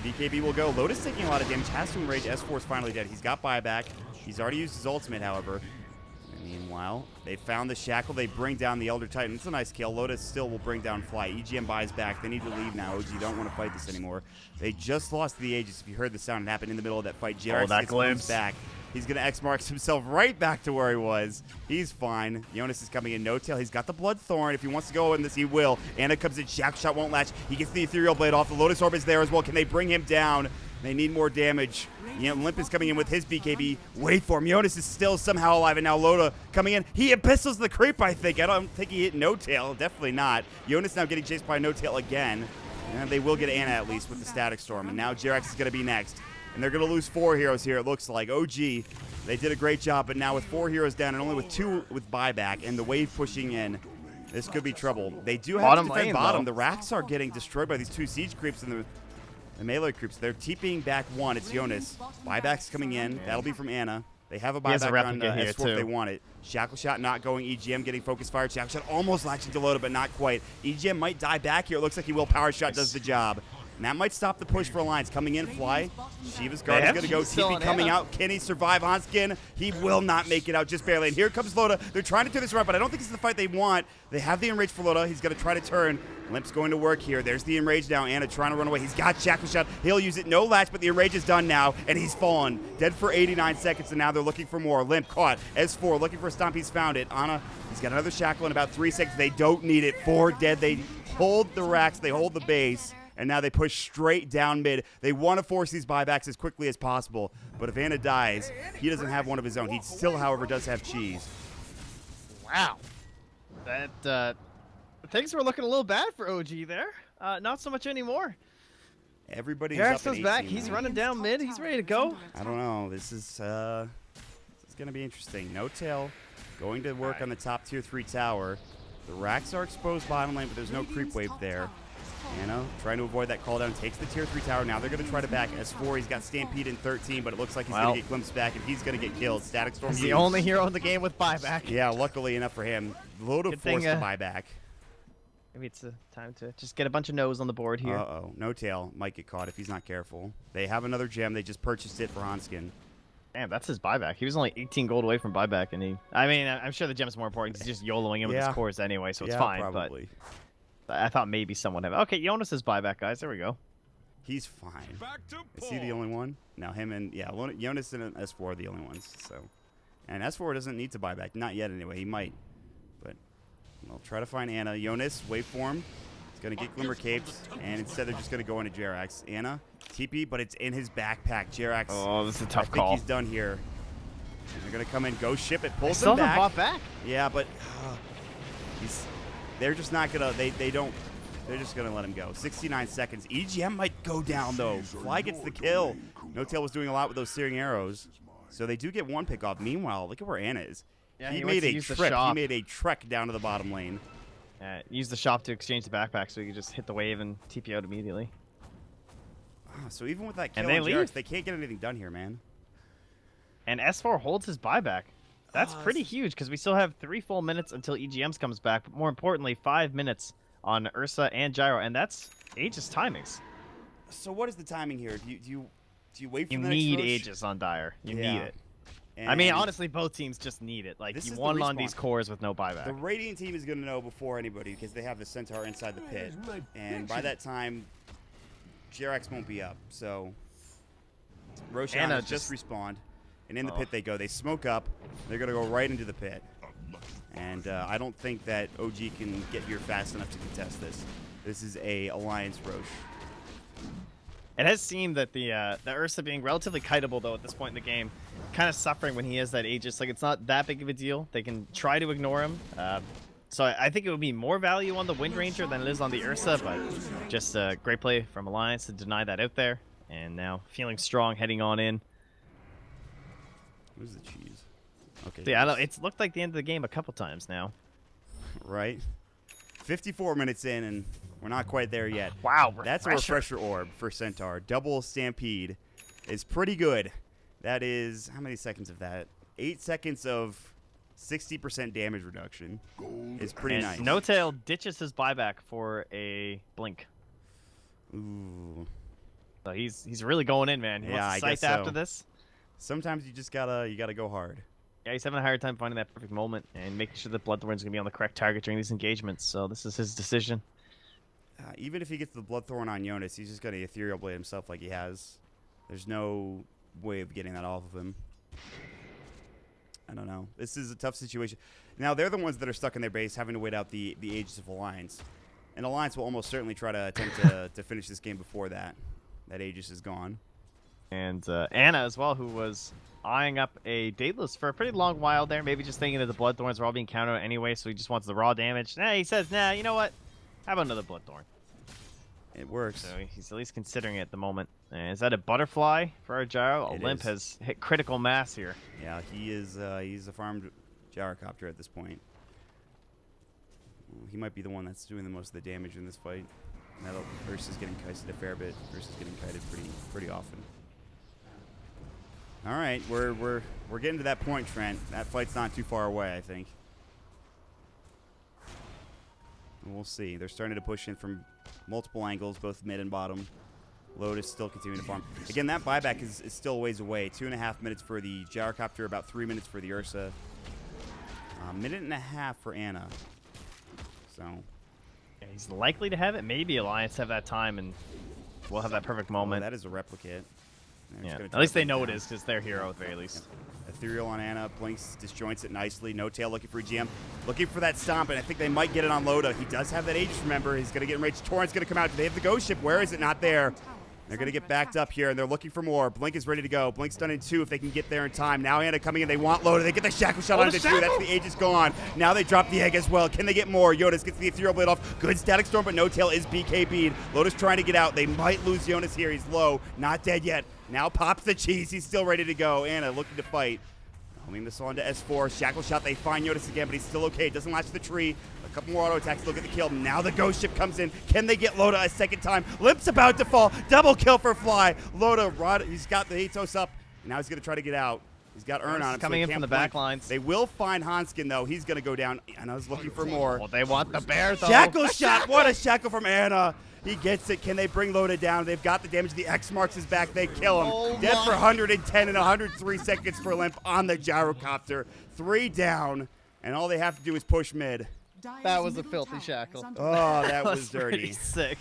BKB will go. Lotus taking a lot of damage. Has to enrage. S4 is finally dead. He's got buyback. He's already used his ultimate, however. Meanwhile, they found the shackle. They bring down the Elder Titan. It's a nice kill. Lotus still will bring down Fly. EGM buys back. They need to leave now. OG don't want to fight this anymore. They just lost the Aegis. If you heard the sound, it happened in the middle of that fight. JRX that gets glimpse. back. He's going to X-Marks himself right back to where he was. He's fine. Jonas is coming in. No-Tail. He's got the Bloodthorn. If he wants to go in this, he will. Anna comes in. Shackle Shot won't latch. He gets the Ethereal Blade off. The Lotus Orb is there as well. Can they bring him down? They need more damage. Limp is coming in with his BKB. Wait for him. Jonas is still somehow alive, and now Loda coming in. He pistols the creep, I think. I don't think he hit No-Tail. Definitely not. Jonas now getting chased by No-Tail again. And they will get Anna at least with the Static Storm. And now JRX is going to be next. And they're going to lose 4 heroes here, it looks like. OG, they did a great job, but now with 4 heroes down and only with 2 with buyback and the wave pushing in, this could be trouble. They do have Bottom to defend lane, bottom. though. The racks are getting destroyed by these 2 siege creeps and the melee creeps. They're TPing back 1. It's Jonas. Buyback's coming in. That'll be from Anna. They have a He has a buyback on replica here, S4 if too. they want it. Shackle Shot not going. EGM getting focus fire. Shackle Shot almost latching to Loda, but not quite. EGM might die back here. It looks like he will. Power Shot does the job. And that might stop the push for Alliance. Coming in, Fly. Shiva's guard is have going to go. still TP on coming Anna. out. Can he survive Hanskin? He will not make it out, just barely. And here comes Loda. They're trying to do this right, but I don't think this is the fight they want. They have the Enrage for Loda. He's going to try to turn. Limp's going to work here. There's the Enrage now. Anna trying to run away. He's got Shackle Shot. He'll use it. No latch, but the Enrage is done now, and he's fallen. Dead for 89 seconds, and now they're looking for more. Limp caught. S4 looking for a stomp. He's found it. Anna, he's got another Shackle in about 3 seconds. They don't need it. 4 dead. They hold the racks. They hold the base. And now they push straight down mid. They want to force these buybacks as quickly as possible. But if Anna dies, he doesn't have one of his own. He still, however, does have cheese. Wow. That things were looking a little bad for OG there. Not so much anymore. Everybody's Garrett's up at back. 18 He's now. running down mid. He's ready to go. I don't know. This is going to be interesting. No-Tail going to work on the top tier 3 tower. The racks are exposed bottom lane, but there's no creep wave there. Anna trying to avoid that call down, takes the tier 3 tower. Now they're going to try to back S4. He's got Stampede in 13, but it looks like he's going to get glimpsed back, and he's going to get killed. Static Storm. He's the used. only hero in the game with buyback. Yeah, luckily enough for him. Load of Good thing, force to buyback. Maybe it's time to just get a bunch of no's on the board here. Uh-oh. No-Tail might get caught if he's not careful. They have another gem. They just purchased it for Hanskin. Damn, that's his buyback. He was only 18 gold away from buyback, and I mean, I'm sure the gem's more important. He's just YOLOing in with Yeah. his cores anyway, so it's Yeah, fine. probably. But I thought maybe someone had. Okay, Jonas is buyback, guys. There we go. He's fine. Is he the only one? No, him and Jonas and S4 are the only ones. So, and S4 doesn't need to buy back, not yet anyway. He might, but I'll try to find Anna. Jonas waveform. He's gonna get Glimmer Capes, and instead they're just gonna go into JRX. Anna TP, but it's in his backpack. JRX. Oh, this is a tough I think call. he's done here. And they're gonna come in, go ship it, pull They them still back. haven't bought back. Yeah, but they're just not gonna. They don't. They're just gonna let him go. 69 seconds. EGM might go down though. Fly gets the kill. No-Tail was doing a lot with those searing arrows, so they do get one pick off. Meanwhile, look at where Anna is. Yeah, he he made went to a use the trek. He shop. made a trek down to the bottom lane. Use the shop to exchange the backpack so you can just hit the wave and TP out immediately. So even with that kill And they on JRX, leave. they can't get anything done here, man. And S4 holds his buyback. That's pretty huge because we still have 3 full minutes until EGMs comes back, but more importantly, 5 minutes on Ursa and Gyro, and that's Aegis timings. So what is the timing here? Do you Do you wait for You the next need rush? Aegis on Dire. You Yeah. need it. I mean, And honestly, both teams just need it. Like, this you is the won on respawn. these cores with no buyback. The Radiant team is going to know before anybody because they have the Centaur inside the pit. And by that time, JRX won't be up. So Roshan Anna has just respawned. And in the pit they go. They smoke up. They're going to go right into the pit. And I don't think that OG can get here fast enough to contest this. This is a Alliance Roche. It has seemed that the Ursa being relatively kiteable, though, at this point in the game, kind of suffering when he has that Aegis. Like, it's not that big of a deal. They can try to ignore him. So I think it would be more value on the Wind Ranger than it is on the Ursa, but just a great play from Alliance to deny that out there. And now feeling strong heading on in. Who's the cheese? Okay. Yeah, I know, it's looked like the end of the game a couple times now. Right? 54 minutes in, and we're not quite there yet. Wow, That's a refresher orb for Centaur. Double Stampede is pretty good. That is, how many seconds of that? 8 seconds of 60% damage reduction is pretty And nice. No Tail ditches his buyback for a blink. Ooh. So he's really going in, man. He Yeah, wants I to guess scythe after so. this. Sometimes you just gotta go hard. Yeah, he's having a hard time finding that perfect moment and making sure that Bloodthorn's gonna be on the correct target during these engagements. So this is his decision. Even if he gets the Bloodthorn on Jonas, he's just gonna Ethereal Blade himself like he has. There's no way of getting that off of him. I don't know. This is a tough situation. Now, they're the ones that are stuck in their base, having to wait out the Aegis of Alliance. And Alliance will almost certainly try to attempt to finish this game before that Aegis is gone. And Anna as well, who was eyeing up a Daedalus for a pretty long while there, maybe just thinking that the Bloodthorns are all being countered anyway, so he just wants the raw damage. Nah, he says, nah, you know what? How about another Bloodthorn? It works. So he's at least considering it at the moment. And is that a butterfly for our gyro? It Olymp is. has hit critical mass here. Yeah, he's a farmed gyrocopter at this point. He might be the one that's doing the most of the damage in this fight. Now Ursa's getting kited a fair bit. Ursa's getting kited pretty often. All right, we're getting to that point, Trent. That fight's not too far away, I think. We'll see. They're starting to push in from multiple angles, both mid and bottom. Lotus still continuing to farm. Again, that buyback is still a ways away. 2.5 minutes for the gyrocopter, about 3 minutes for the Ursa. A minute and a half for Anna. So Yeah, he's likely to have it. Maybe Alliance have that time, and we'll have that perfect moment. that is a replicate. They're just Yeah. gonna At try least to they bring know it it down. is, because they're hero at the very least. Ethereal on Anna. Blinks disjoints it nicely. No Tail looking for a GM. Looking for that stomp, and I think they might get it on Loda. He does have that Aegis, remember. He's going to get enraged. Torrent's going to come out. Do they have the ghost ship? Where is it? Not there. They're going to get backed up here, and they're looking for more. Blink is ready to go. Blink's done in 2 if they can get there in time. Now Anna coming in. They want Loda. They get the shackle shot onto 2. That's the Aegis gone. Now they drop the egg as well. Can they get more? Jonas gets the Ethereal Blade off. Good static storm, but No Tail is BKB'd. Loda's trying to get out. They might lose Jonas here. He's low. Not dead yet. Now pops the cheese. He's still ready to go. Anna looking to fight. Homing this on to S4. Shackle shot. They find Jonas again, but he's still okay. Doesn't latch the tree. A couple more auto attacks. They'll get the kill. Now the ghost ship comes in. Can they get Loda a second time? Limp's about to fall. Double kill for Fly. Loda, he's got the Atos up. Now he's going to try to get out. He's got Urn on him. Coming so in he from can't the back blink. lines. They will find Hanskin, though. He's going to go down. Anna's looking for more. Oh, they want the bear, though. Shackle shot. What a shackle from Anna. He gets it. Can they bring Loda down? They've got the damage. The X marks his back. They kill him. Dead for 110 and 103 seconds for Limp on the gyrocopter. 3 down, and all they have to do is push mid. That was a filthy shackle. Oh, that was pretty dirty. sick.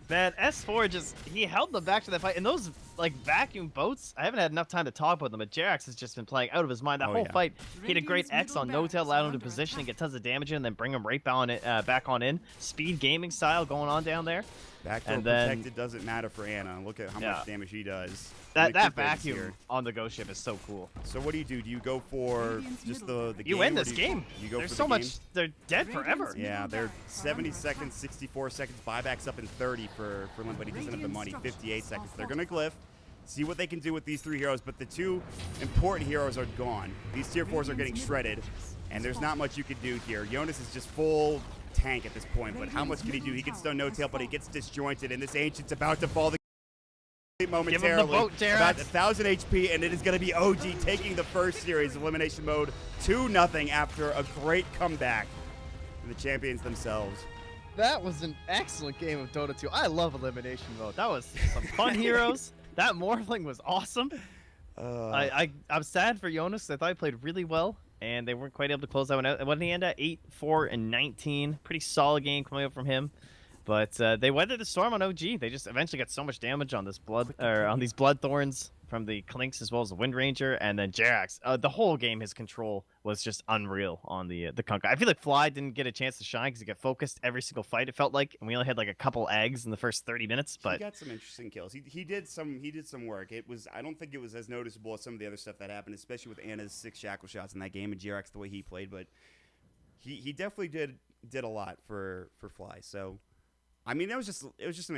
Man, S4 he held them back to that fight. And those, like, vacuum boats, I haven't had enough time to talk about them, but Jerax has just been playing out of his mind. That whole yeah. fight, he had a great Radiant's X on middle No Tail, barracks allowed are him to under position and attack. get tons of damage in, and then bring him right back on in. Speed gaming style going on down there. Backdoor And then- protected doesn't matter for Anna. Look at how Yeah. much damage he does. That Nick Cooper is vacuum here. on the Ghost Ship is so cool. So what do? Do you go for just the game? You win or this do you- game. You go There's for so the much. game? They're dead forever. Yeah, they're 70 seconds, 64 seconds. Buybacks up in 30 for Limp, but he doesn't have the money. 58 seconds. They're going to glyph, see what they can do with these 3 heroes, but the 2 important heroes are gone. These tier 4s are getting shredded, and there's not much you can do here. Jonas is just full tank at this point, but how much can he do? He can stun No Tail, but he gets disjointed, and this Ancient's about to fall momentarily. boat, Jerax. About 1,000 HP, and it is going to be OG taking the first series of Elimination Mode 2-0 after a great comeback from the champions themselves. That was an excellent game of Dota 2. I love elimination mode. That was some fun heroes. That Morphling was awesome. I'm sad for Jonas. I thought he played really well, and they weren't quite able to close that one out. What did he end at? 8-4 and 19. Pretty solid game coming up from him. But they weathered the storm on OG. They just eventually got so much damage on this on these Bloodthorns from the Clinks as well as the Wind Ranger, and then Jerax. The whole game, his control was just unreal on the Kunkka. I feel like Fly didn't get a chance to shine because he got focused every single fight. It felt like, and we only had like a couple eggs in the first 30 minutes. But he got some interesting kills. He did some work. It was I don't think it was as noticeable as some of the other stuff that happened, especially with Anna's 6 shackle shots in that game and Jerax the way he played. But he definitely did a lot for Fly. So I mean, it was just an